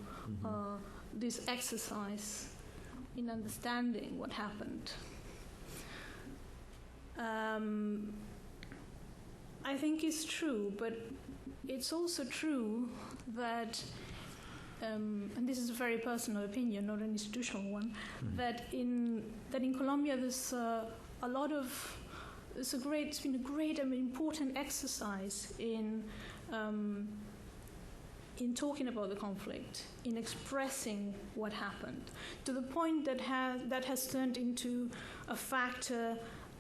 this exercise in understanding what happened. I think it's true, but it's also true that, and this is a very personal opinion, not an institutional one, that in Colombia there's it's been a great and important exercise in talking about the conflict, in expressing what happened, to the point that has turned into a factor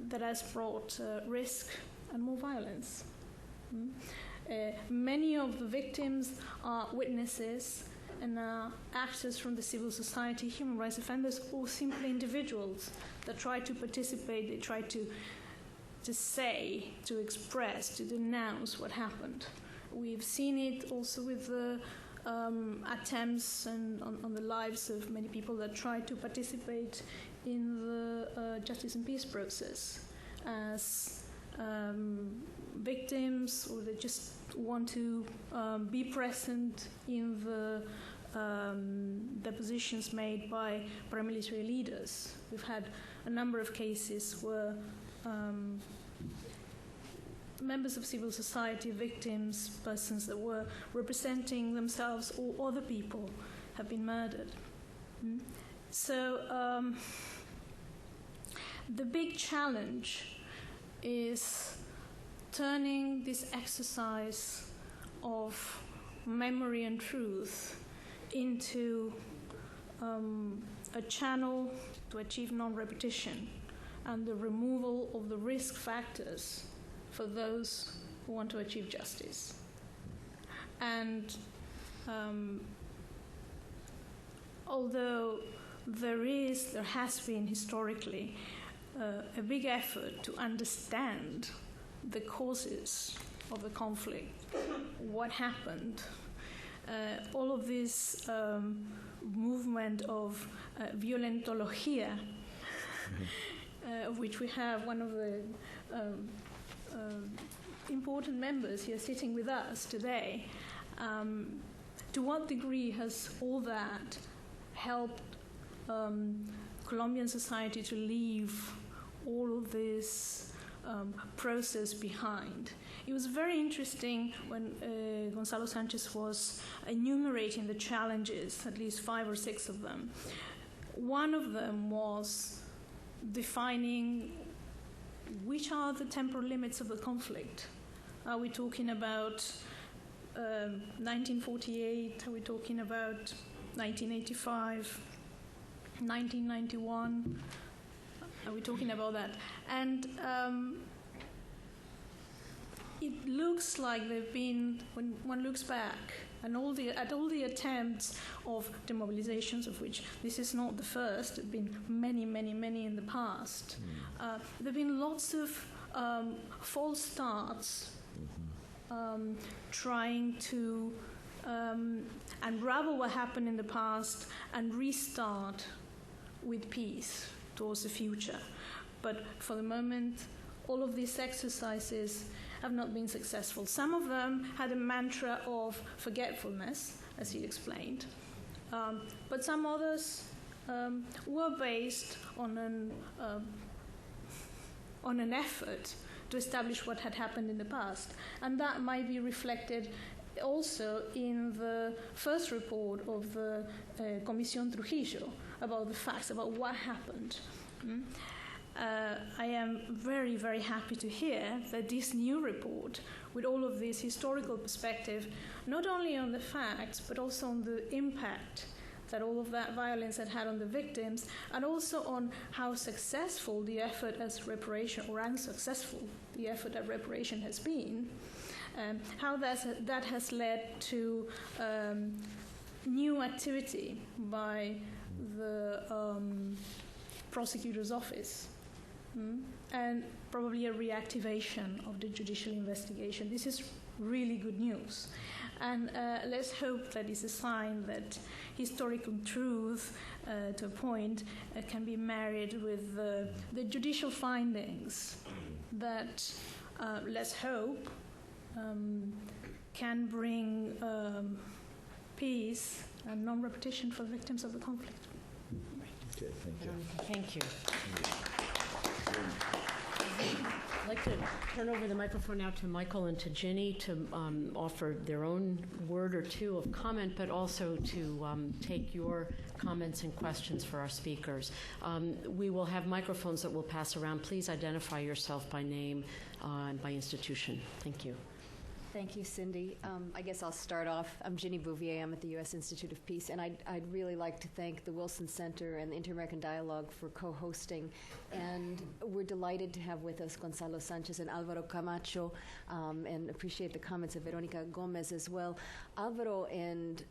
that has brought risk and more violence. Many of the victims are witnesses and are actors from the civil society, human rights defenders, or simply individuals that try to participate, they try to say, to express, to denounce what happened. We've seen it also with the attempts on the lives of many people that try to participate in the justice and peace process as victims, or they just want to be present in the depositions made by paramilitary leaders. We've had a number of cases where members of civil society, victims, persons that were representing themselves or other people have been murdered. So the big challenge is turning this exercise of memory and truth into a channel to achieve non-repetition and the removal of the risk factors for those who want to achieve justice. And although there has been historically a big effort to understand the causes of the conflict, what happened, all of this movement of violentología, of which we have one of the important members here sitting with us today, to what degree has all that helped Colombian society to leave all of this process behind? It was very interesting when Gonzalo Sanchez was enumerating the challenges, at least 5 or 6 of them. One of them was defining which are the temporal limits of the conflict. Are we talking about 1948? Are we talking about 1985? 1991? Are we talking about that? And it looks like they've been, when one looks back, and at all the attempts of demobilizations, of which this is not the first, there have been many, many, many in the past. There have been lots of false starts, trying to unravel what happened in the past and restart with peace towards the future. But for the moment, all of these exercises have not been successful. Some of them had a mantra of forgetfulness, as he explained, but some others were based on an effort to establish what had happened in the past. And that might be reflected also in the first report of the Comisión Trujillo about the facts, about what happened. I am very, very happy to hear that this new report, with all of this historical perspective, not only on the facts, but also on the impact that all of that violence had on the victims, and also on how successful the effort as reparation, or unsuccessful the effort at reparation has been, how that has led to new activity by the prosecutor's office, and probably a reactivation of the judicial investigation. This is really good news. And let's hope that it's a sign that historical truth, to a point, can be married with the judicial findings that, let's hope, can bring peace and non-repetition for the victims of the conflict. Okay, thank you. Thank you. I'd like to turn over the microphone now to Michael and to Ginny to offer their own word or two of comment, but also to take your comments and questions for our speakers. We will have microphones that will pass around. Please identify yourself by name and by institution. Thank you. Thank you, Cindy. I guess I'll start off. I'm Ginny Bouvier. I'm at the U.S. Institute of Peace, and I'd really like to thank the Wilson Center and the Inter-American Dialogue for co-hosting. And we're delighted to have with us Gonzalo Sanchez and Alvaro Camacho, and appreciate the comments of Veronica Gomez as well. Alvaro and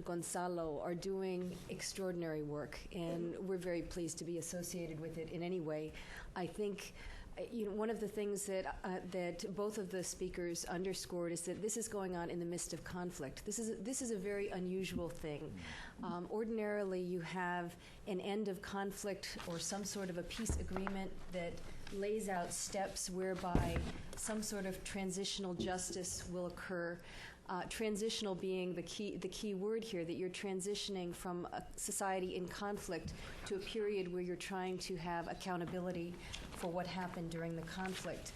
Gonzalo are doing extraordinary work, and we're very pleased to be associated with it in any way. I think one of the things that both of the speakers underscored is that this is going on in the midst of conflict. This is a very unusual thing. Ordinarily, you have an end of conflict or some sort of a peace agreement that lays out steps whereby some sort of transitional justice will occur. Transitional being the key word here, that you're transitioning from a society in conflict to a period where you're trying to have accountability for what happened during the conflict.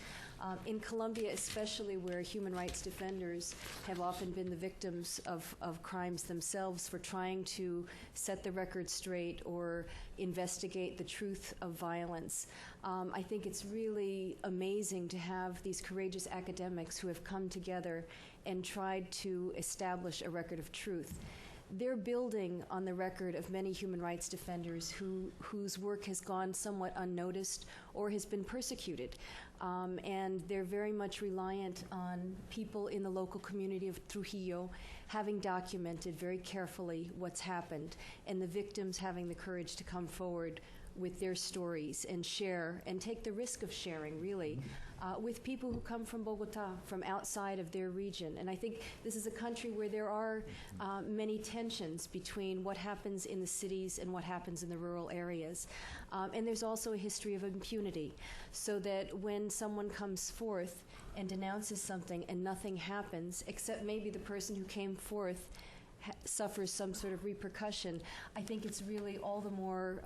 In Colombia, especially, where human rights defenders have often been the victims of crimes themselves for trying to set the record straight or investigate the truth of violence. I think it's really amazing to have these courageous academics who have come together and tried to establish a record of truth. They're building on the record of many human rights defenders whose work has gone somewhat unnoticed or has been persecuted. And they're very much reliant on people in the local community of Trujillo having documented very carefully what's happened, and the victims having the courage to come forward with their stories and share and take the risk of sharing, really, with people who come from Bogota, from outside of their region. And I think this is a country where there are many tensions between what happens in the cities and what happens in the rural areas. And there's also a history of impunity, so that when someone comes forth and denounces something and nothing happens, except maybe the person who came forth suffers some sort of repercussion, I think it's really all the more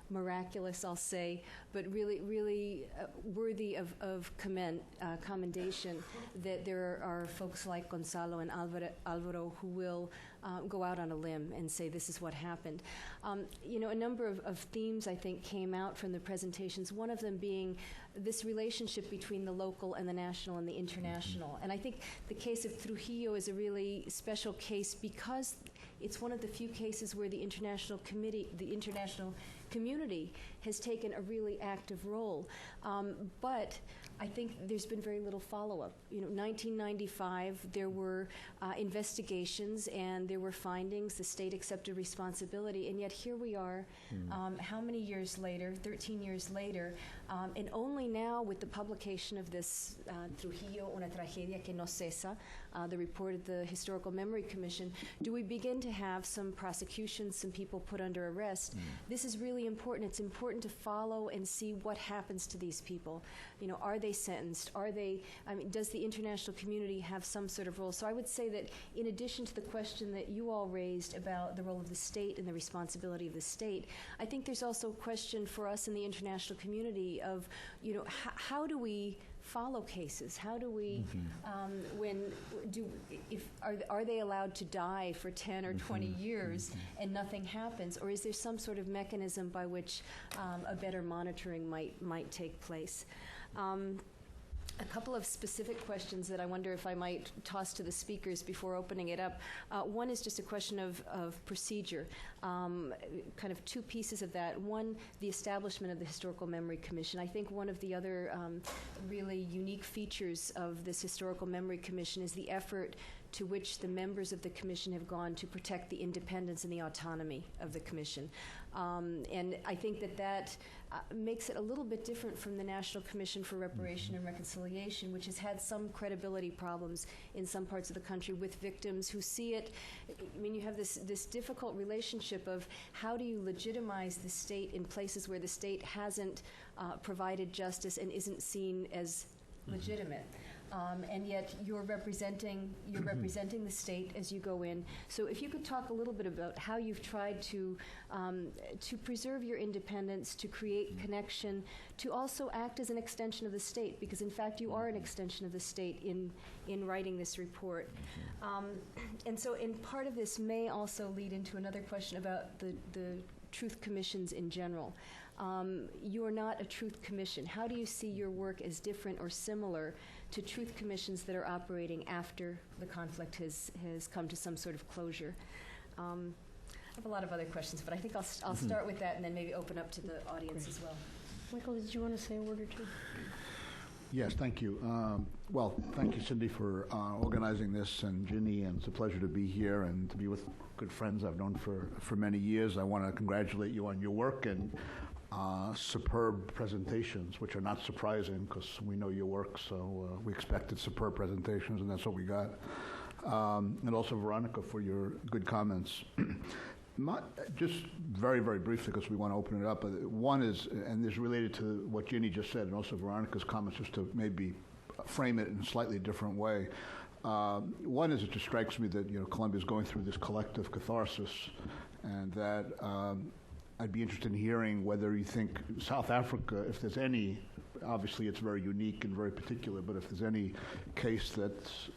miraculous, I'll say, but really, really worthy of commendation that there are folks like Gonzalo and Alvaro who will go out on a limb and say this is what happened. A number of themes, I think, came out from the presentations, one of them being this relationship between the local and the national and the international. And I think the case of Trujillo is a really special case because it's one of the few cases where the international community has taken a really active role. But I think there's been very little follow-up. 1995, there were investigations and there were findings. The state accepted responsibility, and yet here we are, how many years later, 13 years later, and only now with the publication of this Trujillo, una tragedia que no cesa, the report of the Historical Memory Commission, do we begin to have some prosecutions, some people put under arrest. This is really important. It's important to follow and see what happens to these people. Are they sentenced? Does the international community have some sort of role? So I would say that in addition to the question that you all raised about the role of the state and the responsibility of the state, I think there's also a question for us in the international community of, how do we follow cases? How do we, are they allowed to die for 10 or 20 years and nothing happens? Or is there some sort of mechanism by which a better monitoring might take place? A couple of specific questions that I wonder if I might toss to the speakers before opening it up. One is just a question of procedure, kind of two pieces of that. One, the establishment of the Historical Memory Commission. I think one of the other really unique features of this Historical Memory Commission is the effort to which the members of the commission have gone to protect the independence and the autonomy of the commission. And I think that makes it a little bit different from the National Commission for Reparation and Reconciliation, which has had some credibility problems in some parts of the country with victims who see it. You have this difficult relationship of how do you legitimize the state in places where the state hasn't provided justice and isn't seen as legitimate. and yet you're representing the state as you go in. So if you could talk a little bit about how you've tried to preserve your independence, to create connection, to also act as an extension of the state, because in fact you are an extension of the state in writing this report. And so in part of this may also lead into another question about the truth commissions in general. You are not a truth commission. How do you see your work as different or similar to truth commissions that are operating after the conflict has come to some sort of closure? I have a lot of other questions, but I think I'll start with that and then maybe open up to the audience as well. Michael, did you want to say a word or two? Yes, thank you. Well, thank you, Cindy, for organizing this, and Ginny, and it's a pleasure to be here and to be with good friends I've known for many years. I want to congratulate you on your work and superb presentations, which are not surprising because we know your work, so we expected superb presentations, and that's what we got. And also, Veronica, for your good comments. Just very, very briefly, because we want to open it up. One is, and this is related to what Ginny just said, and also Veronica's comments, just to maybe frame it in a slightly different way. One is, it just strikes me that Colombia is going through this collective catharsis, and that I'd be interested in hearing whether you think South Africa, if there's any, obviously it's very unique and very particular, but if there's any case that's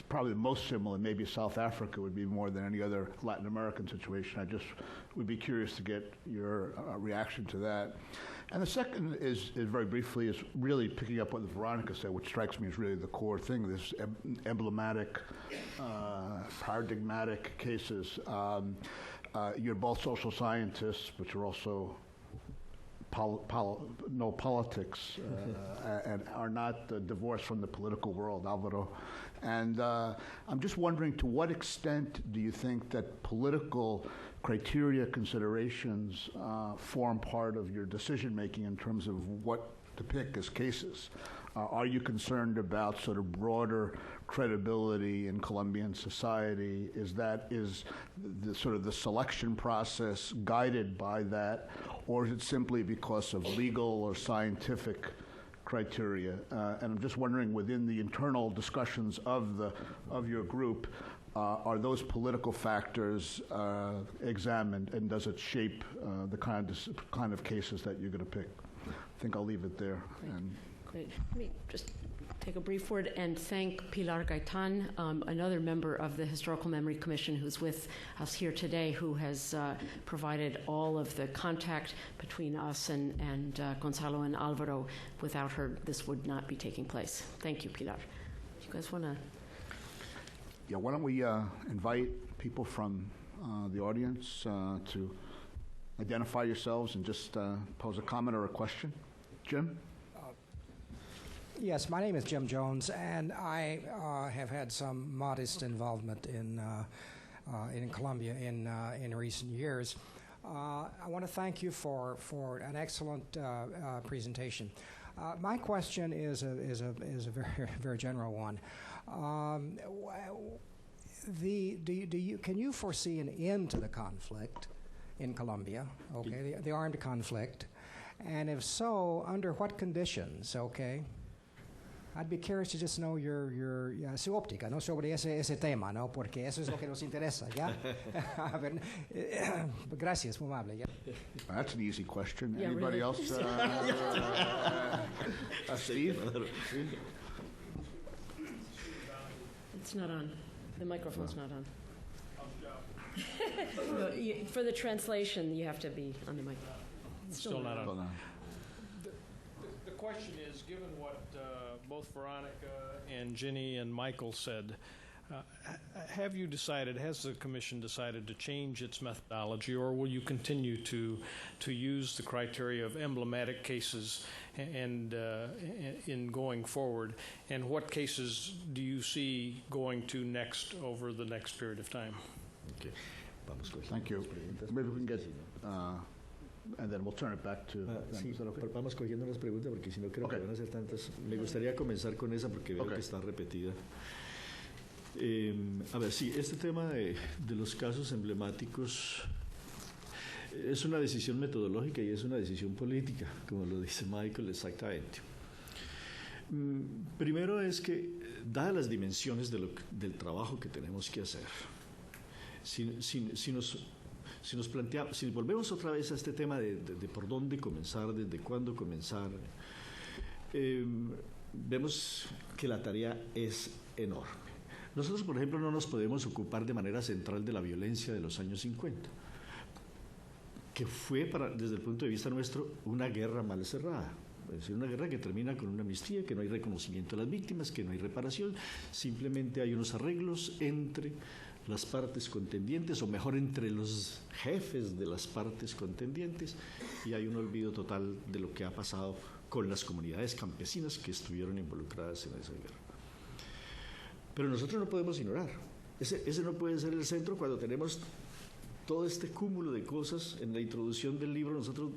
probably the most similar, maybe South Africa would be more than any other Latin American situation. I just would be curious to get your reaction to that. And the second is very briefly, is really picking up what Veronica said, which strikes me as really the core thing, this emblematic, paradigmatic cases. You're both social scientists, but you're also know politics and are not divorced from the political world, Alvaro. And I'm just wondering, to what extent do you think that political criteria considerations form part of your decision-making in terms of what to pick as cases? Are you concerned about sort of broader credibility in Colombian society? Is the sort of the selection process guided by that, or is it simply because of legal or scientific criteria? And I'm just wondering, within the internal discussions of your group, are those political factors examined, and does it shape the kind of cases that you're going to pick? I think I'll leave it there. Great. Let me just take a brief word and thank Pilar Gaitan, another member of the Historical Memory Commission who's with us here today, who has provided all of the contact between us and Gonzalo and Alvaro. Without her, this would not be taking place. Thank you, Pilar. Do you guys want to? Yeah, why don't we invite people from the audience to identify yourselves and just pose a comment or a question. Jim? Yes, my name is Jim Jones, and I have had some modest involvement in Colombia in recent years. I want to thank you for an excellent presentation. My question is a very very general one. Can you foresee an end to the conflict in Colombia? Okay, the armed conflict, and if so, under what conditions? Okay. I'd be curious to just know su óptica, ¿no? Sobre ese tema, ¿no? Porque eso es lo que nos interesa, ¿ya? A ver, gracias, muy amable. ¿Ya? That's an easy question. Yeah, Anybody really? else? Steve? It's not on. The microphone's not on. For the translation, you have to be on the mic. It's still not on. Hold on. The question is, given what both Veronica and Ginny and Michael said, has the Commission decided to change its methodology, or will you continue to use the criteria of emblematic cases and in going forward? And what cases do you see going to next over the next period of time? Okay. Thank you. Maybe we can get... and then we'll turn it back to... Sí, vamos cogiendo las preguntas porque si no creo que van a ser tantas. Me gustaría comenzar con esa porque veo que está repetida. A ver, sí, este tema de los casos emblemáticos es una decisión metodológica y es una decisión política, como lo dice Michael exactamente. Primero es que, dadas las dimensiones del trabajo que tenemos que hacer, si volvemos otra vez a este tema de por dónde comenzar, desde cuándo comenzar, vemos que la tarea es enorme. Nosotros, por ejemplo, no nos podemos ocupar de manera central de la violencia de los años 50, que fue, desde el punto de vista nuestro, una guerra mal cerrada. Es decir, una guerra que termina con una amnistía, que no hay reconocimiento de las víctimas, que no hay reparación, simplemente hay unos arreglos entre las partes contendientes, o mejor, entre los jefes de las partes contendientes, y hay un olvido total de lo que ha pasado con las comunidades campesinas que estuvieron involucradas en esa guerra. Pero nosotros no podemos ignorar. Ese no puede ser el centro cuando tenemos todo este cúmulo de cosas. En la introducción del libro nosotros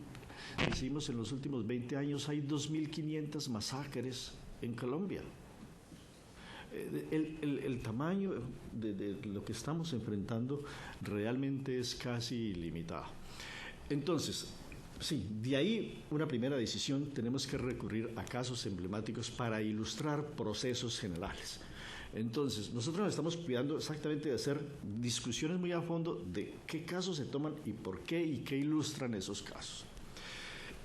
decimos, en los últimos 20 años hay 2.500 masacres en Colombia. El tamaño de lo que estamos enfrentando realmente es casi ilimitado. Entonces, sí, de ahí una primera decisión: tenemos que recurrir a casos emblemáticos para ilustrar procesos generales. Entonces, nosotros nos estamos cuidando exactamente de hacer discusiones muy a fondo de qué casos se toman y por qué, y qué ilustran esos casos.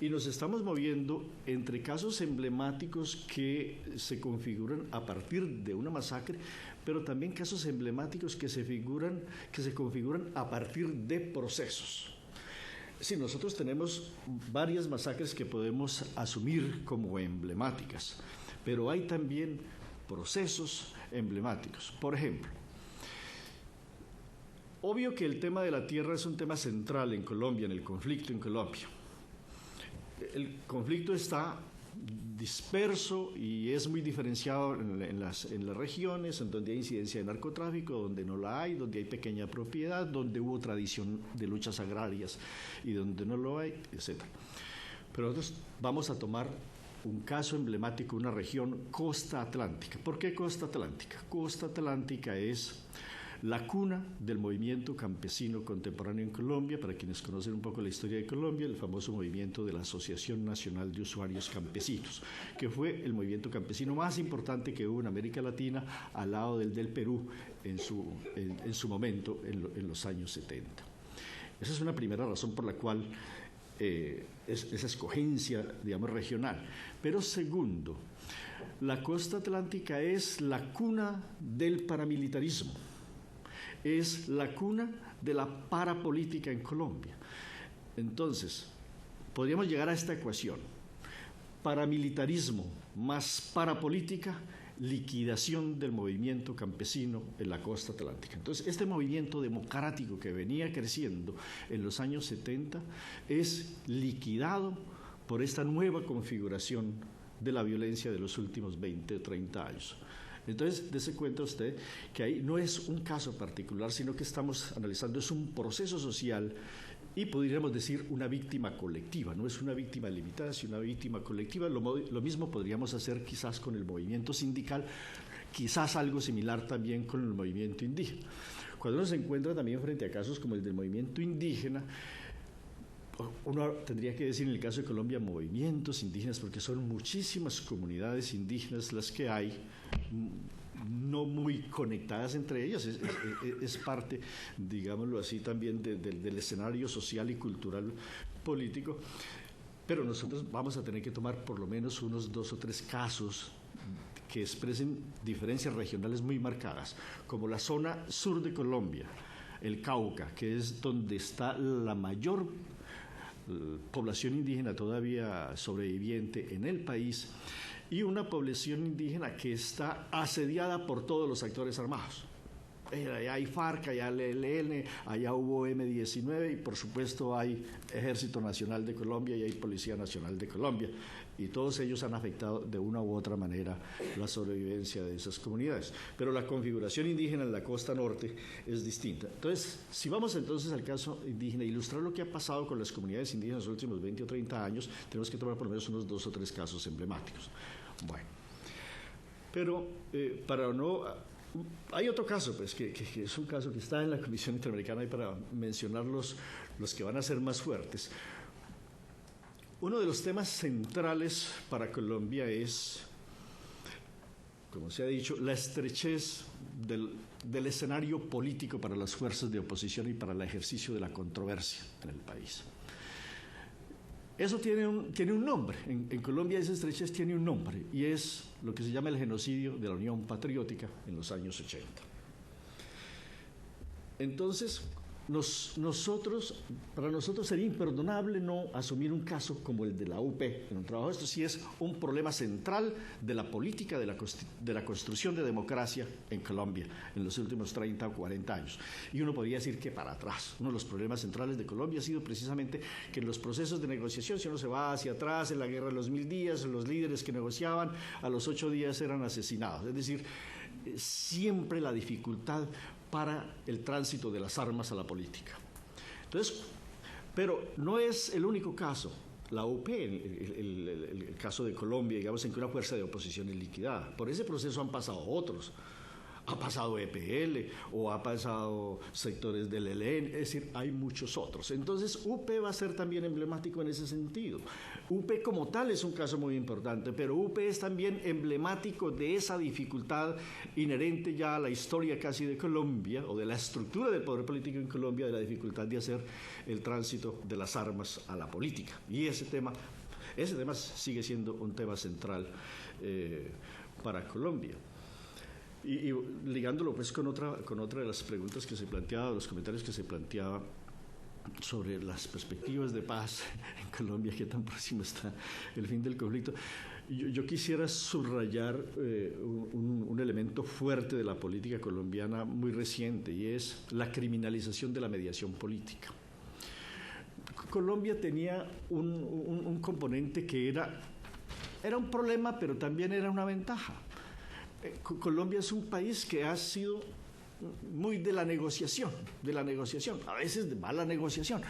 Y nos estamos moviendo entre casos emblemáticos que se configuran a partir de una masacre, pero también casos emblemáticos que se configuran a partir de procesos. Sí, nosotros tenemos varias masacres que podemos asumir como emblemáticas, pero hay también procesos emblemáticos. Por ejemplo, obvio que el tema de la tierra es un tema central en Colombia, en el conflicto en Colombia. El conflicto está disperso y es muy diferenciado en las regiones en donde hay incidencia de narcotráfico, donde no la hay, donde hay pequeña propiedad, donde hubo tradición de luchas agrarias y donde no lo hay, etc. Pero nosotros vamos a tomar un caso emblemático, una región, Costa Atlántica. ¿Por qué Costa Atlántica? Costa Atlántica es la cuna del movimiento campesino contemporáneo en Colombia. Para quienes conocen un poco la historia de Colombia, el famoso movimiento de la Asociación Nacional de Usuarios Campesinos, que fue el movimiento campesino más importante que hubo en América Latina, al lado del Perú en su momento, en los años 70. Esa es una primera razón por la cual esa escogencia, digamos, regional. Pero segundo, la Costa Atlántica es la cuna del paramilitarismo, es la cuna de la parapolítica en Colombia. Entonces, podríamos llegar a esta ecuación: paramilitarismo más parapolítica, liquidación del movimiento campesino en la Costa Atlántica. Entonces, este movimiento democrático que venía creciendo en los años 70 es liquidado por esta nueva configuración de la violencia de los últimos 20 o 30 años. Entonces, dése cuenta usted que ahí no es un caso particular, sino que estamos analizando, es un proceso social y podríamos decir una víctima colectiva. No es una víctima limitada, sino una víctima colectiva. Lo mismo podríamos hacer quizás con el movimiento sindical, quizás algo similar también con el movimiento indígena. Cuando uno se encuentra también frente a casos como el del movimiento indígena, uno tendría que decir en el caso de Colombia movimientos indígenas, porque son muchísimas comunidades indígenas las que hay, no muy conectadas entre ellas, es parte, digámoslo así, también del escenario social y cultural político, pero nosotros vamos a tener que tomar por lo menos unos 2 o 3 casos que expresen diferencias regionales muy marcadas, como la zona sur de Colombia, el Cauca, que es donde está la mayor población indígena todavía sobreviviente en el país, y una población indígena que está asediada por todos los actores armados. Allá hay FARC, allá hay ELN, allá hubo M-19 y por supuesto hay Ejército Nacional de Colombia y hay Policía Nacional de Colombia, y todos ellos han afectado de una u otra manera la sobrevivencia de esas comunidades. Pero la configuración indígena en la costa norte es distinta. Entonces, si vamos entonces al caso indígena, ilustrar lo que ha pasado con las comunidades indígenas en los últimos 20 o 30 años, tenemos que tomar por lo menos unos 2 o 3 casos emblemáticos. Bueno, pero para no... Hay otro caso, pues, que es un caso que está en la Comisión Interamericana, y para mencionar los que van a ser más fuertes. Uno de los temas centrales para Colombia es como se ha dicho, la estrechez del escenario político para las fuerzas de oposición y para el ejercicio de la controversia en el país. Eso tiene un nombre. En Colombia esa estrechez tiene un nombre y es lo que se llama el genocidio de la Unión Patriótica en los años 80. Entonces, para nosotros sería imperdonable no asumir un caso como el de la UP en un trabajo. Esto sí es un problema central de la política de la construcción de democracia en Colombia en los últimos 30 o 40 años. Y uno podría decir que para atrás, uno de los problemas centrales de Colombia ha sido precisamente que en los procesos de negociación, si uno se va hacia atrás, en la Guerra de los 1000 días, los líderes que negociaban a los 8 días eran asesinados. Es decir, siempre la dificultad para el tránsito de las armas a la política. Entonces, pero no es el único caso. La UP, el caso de Colombia, digamos, en que una fuerza de oposición es liquidada. Por ese proceso han pasado otros. Ha pasado EPL o ha pasado sectores del ELN, es decir, hay muchos otros. Entonces, UP va a ser también emblemático en ese sentido. UP como tal es un caso muy importante, pero UP es también emblemático de esa dificultad inherente ya a la historia casi de Colombia, o de la estructura del poder político en Colombia, de la dificultad de hacer el tránsito de las armas a la política. Y ese tema sigue siendo un tema central para Colombia. Y ligándolo pues con otra de las preguntas que se planteaba, los comentarios que se planteaba sobre las perspectivas de paz en Colombia, qué tan próximo está el fin del conflicto, yo quisiera subrayar un elemento fuerte de la política colombiana muy reciente, y es la criminalización de la mediación política. Colombia tenía un componente que era un problema, pero también era una ventaja. Colombia es un país que ha sido muy de la negociación, a veces de mala negociación,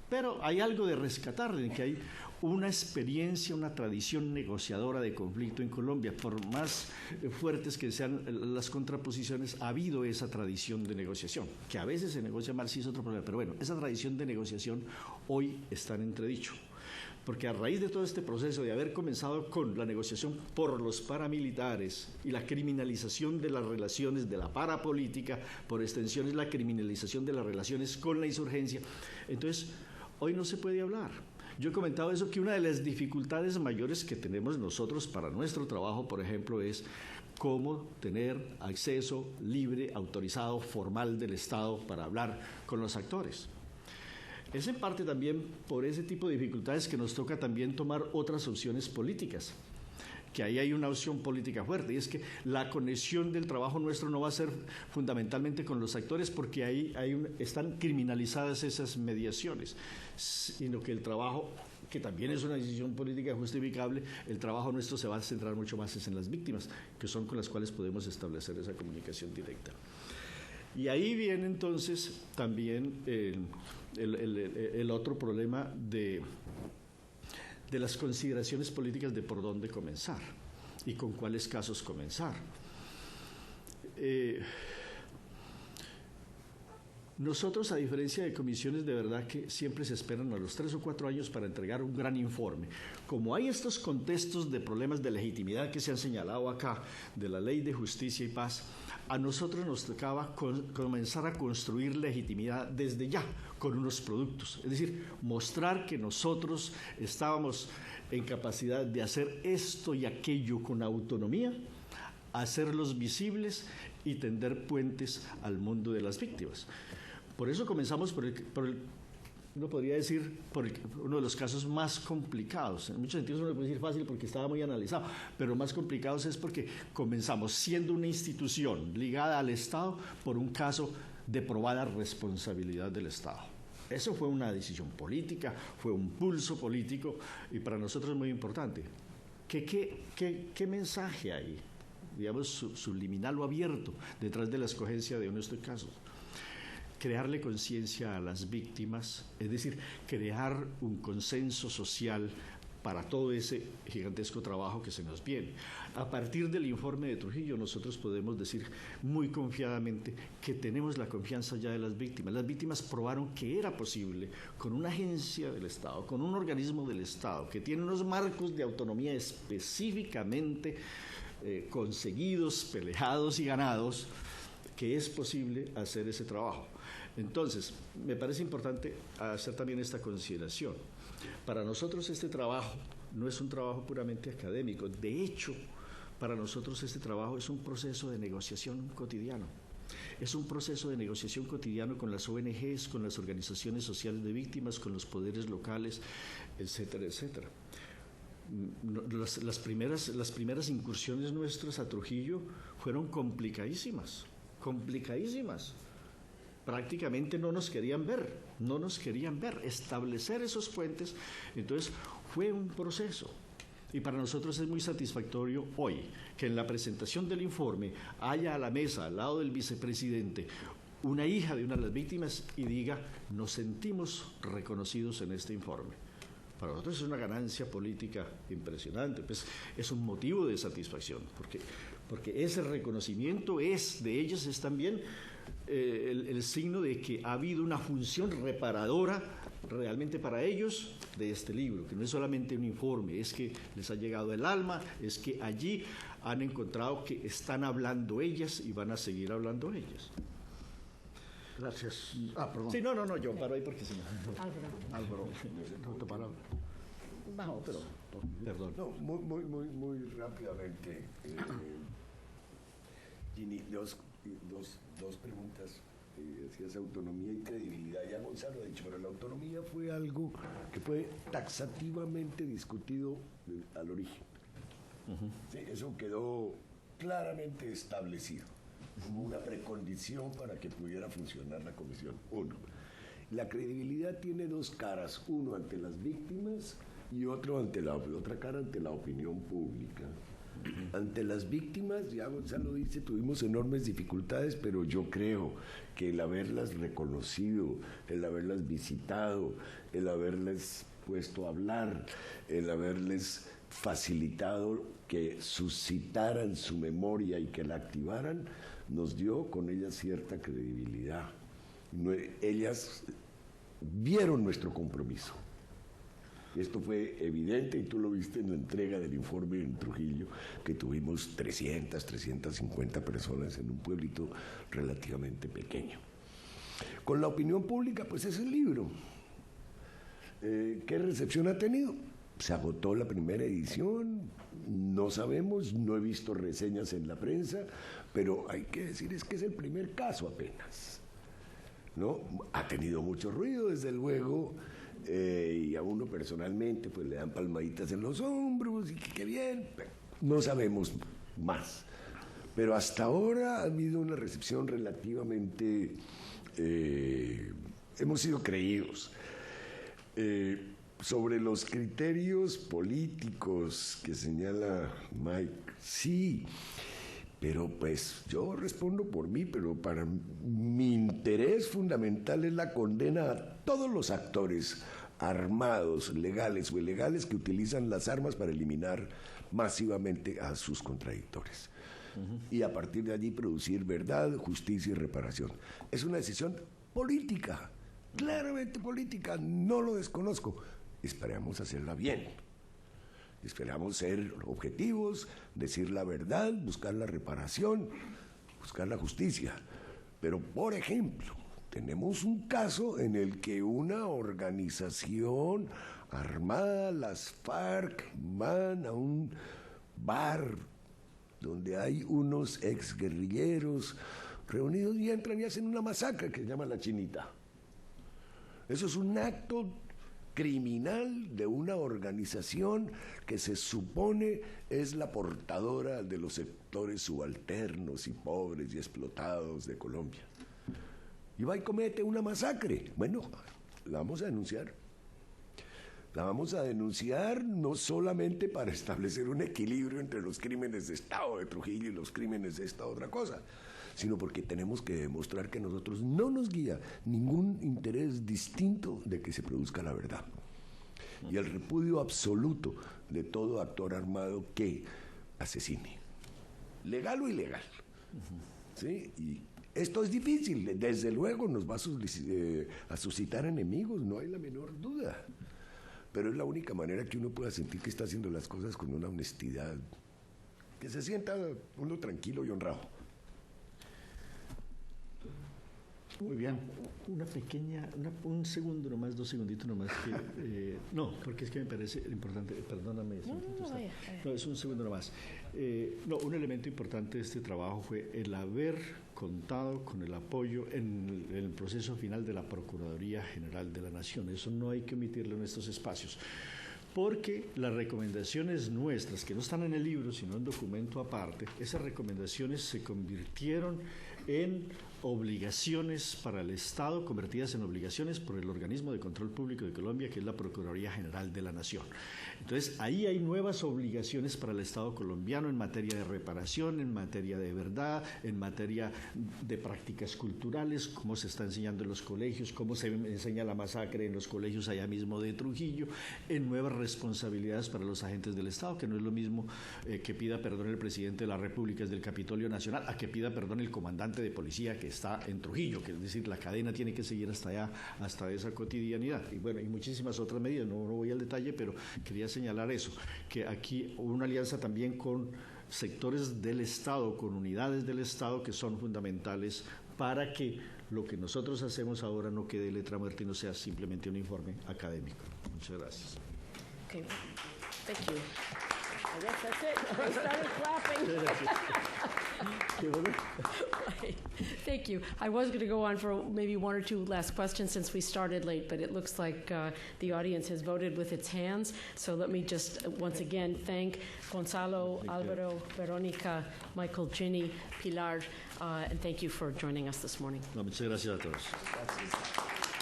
pero hay algo de rescatar, en que hay una experiencia, una tradición negociadora de conflicto en Colombia. Por más fuertes que sean las contraposiciones, ha habido esa tradición de negociación, que a veces se negocia mal, sí es otro problema, pero bueno, esa tradición de negociación hoy está en entredicho. Porque a raíz de todo este proceso de haber comenzado con la negociación por los paramilitares y la criminalización de las relaciones de la parapolítica, por extensión es la criminalización de las relaciones con la insurgencia, entonces hoy no se puede hablar. Yo he comentado eso, que una de las dificultades mayores que tenemos nosotros para nuestro trabajo, por ejemplo, es cómo tener acceso libre, autorizado, formal del Estado para hablar con los actores. Es en parte también por ese tipo de dificultades que nos toca también tomar otras opciones políticas, que ahí hay una opción política fuerte, y es que la conexión del trabajo nuestro no va a ser fundamentalmente con los actores, porque ahí están criminalizadas esas mediaciones, sino que el trabajo, que también es una decisión política justificable, el trabajo nuestro se va a centrar mucho más en las víctimas, que son con las cuales podemos establecer esa comunicación directa. Y ahí viene entonces también el otro problema de las consideraciones políticas de por dónde comenzar y con cuáles casos comenzar. Nosotros, a diferencia de comisiones, de verdad que siempre se esperan a los 3 o 4 años para entregar un gran informe. Como hay estos contextos de problemas de legitimidad que se han señalado acá, de la Ley de Justicia y Paz, a nosotros nos tocaba comenzar a construir legitimidad desde ya, con unos productos. Es decir, mostrar que nosotros estábamos en capacidad de hacer esto y aquello con autonomía, hacerlos visibles y tender puentes al mundo de las víctimas. Por eso comenzamos uno podría decir, por uno de los casos más complicados. En muchos sentidos uno puede decir fácil porque estaba muy analizado, pero más complicados es porque comenzamos siendo una institución ligada al Estado por un caso de probada responsabilidad del Estado. Eso fue una decisión política, fue un pulso político, y para nosotros es muy importante. ¿Qué mensaje hay, digamos, subliminal o abierto detrás de la escogencia de uno de estos casos? Crearle conciencia a las víctimas, es decir, crear un consenso social para todo ese gigantesco trabajo que se nos viene. A partir del informe de Trujillo, nosotros podemos decir muy confiadamente que tenemos la confianza ya de las víctimas. Las víctimas probaron que era posible, con una agencia del Estado, con un organismo del Estado, que tiene unos marcos de autonomía específicamente conseguidos, peleados y ganados, que es posible hacer ese trabajo. Entonces, me parece importante hacer también esta consideración. Para nosotros este trabajo no es un trabajo puramente académico. De hecho, para nosotros este trabajo es un proceso de negociación cotidiano. Es un proceso de negociación cotidiano con las ONGs, con las organizaciones sociales de víctimas, con los poderes locales, etcétera, etcétera. Las primeras incursiones nuestras a Trujillo fueron complicadísimas. Prácticamente no nos querían ver. Establecer esos puentes, entonces fue un proceso. Y para nosotros es muy satisfactorio hoy que en la presentación del informe haya a la mesa, al lado del vicepresidente, una hija de una de las víctimas y diga, nos sentimos reconocidos en este informe. Para nosotros es una ganancia política impresionante, pues es un motivo de satisfacción, porque ese reconocimiento de ellas es también el signo de que ha habido una función reparadora realmente para ellos de este libro, que no es solamente un informe, es que les ha llegado el alma, es que allí han encontrado que están hablando ellas y van a seguir hablando ellas. Gracias. Perdón. Sí, no, yo paro ahí porque si no... Álvaro, tu palabra. No, pero... Perdón. No, muy rápidamente. Ginny, dos preguntas. Decías autonomía y credibilidad. Ya Gonzalo ha dicho, pero la autonomía fue algo que fue taxativamente discutido al origen. Sí, eso quedó claramente establecido como una precondición para que pudiera funcionar la comisión. Uno, la credibilidad tiene dos caras, uno ante las víctimas y otra cara ante la opinión pública. Ante las víctimas, ya Gonzalo dice, tuvimos enormes dificultades, pero yo creo que el haberlas reconocido, el haberlas visitado, el haberles puesto a hablar, el haberles facilitado que suscitaran su memoria y que la activaran, nos dio con ellas cierta credibilidad. Ellas vieron nuestro compromiso. Esto fue evidente y tú lo viste en la entrega del informe en Trujillo, que tuvimos 350 personas en un pueblito relativamente pequeño. Con la opinión pública, pues es el libro. ¿Qué recepción ha tenido? Se agotó la primera edición, no sabemos, no he visto reseñas en la prensa, pero hay que decir es que es el primer caso apenas, ¿no? Ha tenido mucho ruido, desde luego, y a uno personalmente pues le dan palmaditas en los hombros y qué bien, pero no sabemos más. Pero hasta ahora ha habido una recepción relativamente, hemos sido creídos. Sobre los criterios políticos que señala Mike, sí, pero pues yo respondo por mí, pero para mi interés fundamental es la condena a todos los actores armados, legales o ilegales, que utilizan las armas para eliminar masivamente a sus contradictores. Y a partir de allí producir verdad, justicia y reparación. Es una decisión política, claramente política, no lo desconozco. Esperamos hacerla bien. Esperamos ser objetivos, decir la verdad, buscar la reparación, buscar la justicia. Pero, por ejemplo, tenemos un caso en el que una organización armada, las FARC, van a un bar donde hay unos exguerrilleros reunidos y entran y hacen una masacre que se llama La Chinita. Eso es un acto criminal de una organización que se supone es la portadora de los sectores subalternos y pobres y explotados de Colombia. Y va y comete una masacre. Bueno, la vamos a denunciar. La vamos a denunciar no solamente para establecer un equilibrio entre los crímenes de Estado de Trujillo y los crímenes de esta otra cosa, sino porque tenemos que demostrar que a nosotros no nos guía ningún interés distinto de que se produzca la verdad. Y el repudio absoluto de todo actor armado que asesine, legal o ilegal. ¿Sí? Y esto es difícil, desde luego nos va a suscitar enemigos, no hay la menor duda. Pero es la única manera que uno pueda sentir que está haciendo las cosas con una honestidad que se sienta uno tranquilo y honrado. Muy bien. Una pequeña, un segundo nomás, 2 segunditos nomás. No, porque es que me parece importante, perdóname. No, es un segundo nomás. Un elemento importante de este trabajo fue el haber contado con el apoyo en el proceso final de la Procuraduría General de la Nación. Eso no hay que omitirlo en estos espacios. Porque las recomendaciones nuestras, que no están en el libro, sino en documento aparte, esas recomendaciones se convirtieron en obligaciones para el Estado, convertidas en obligaciones por el Organismo de Control Público de Colombia, que es la Procuraduría General de la Nación. Entonces, ahí hay nuevas obligaciones para el Estado colombiano en materia de reparación, en materia de verdad, en materia de prácticas culturales, cómo se está enseñando en los colegios, cómo se enseña la masacre en los colegios allá mismo de Trujillo, en nuevas responsabilidades para los agentes del Estado, que no es lo mismo que pida perdón el presidente de la República desde el Capitolio Nacional a que pida perdón el comandante de policía que está en Trujillo, que es decir, la cadena tiene que seguir hasta allá, hasta esa cotidianidad. Y bueno, y muchísimas otras medidas, no voy al detalle, pero quería señalar eso, que aquí hubo una alianza también con sectores del Estado, con unidades del Estado que son fundamentales para que lo que nosotros hacemos ahora no quede letra muerta y no sea simplemente un informe académico. Muchas gracias. Okay, thank you. I guess that's it. I started clapping. Thank you. I was going to go on for maybe 1 or 2 last questions since we started late, but it looks like the audience has voted with its hands. So let me just once again thank Gonzalo, Alvaro, Veronica, Michael, Ginny, Pilar, and thank you for joining us this morning. No, muchas gracias a todos. Gracias.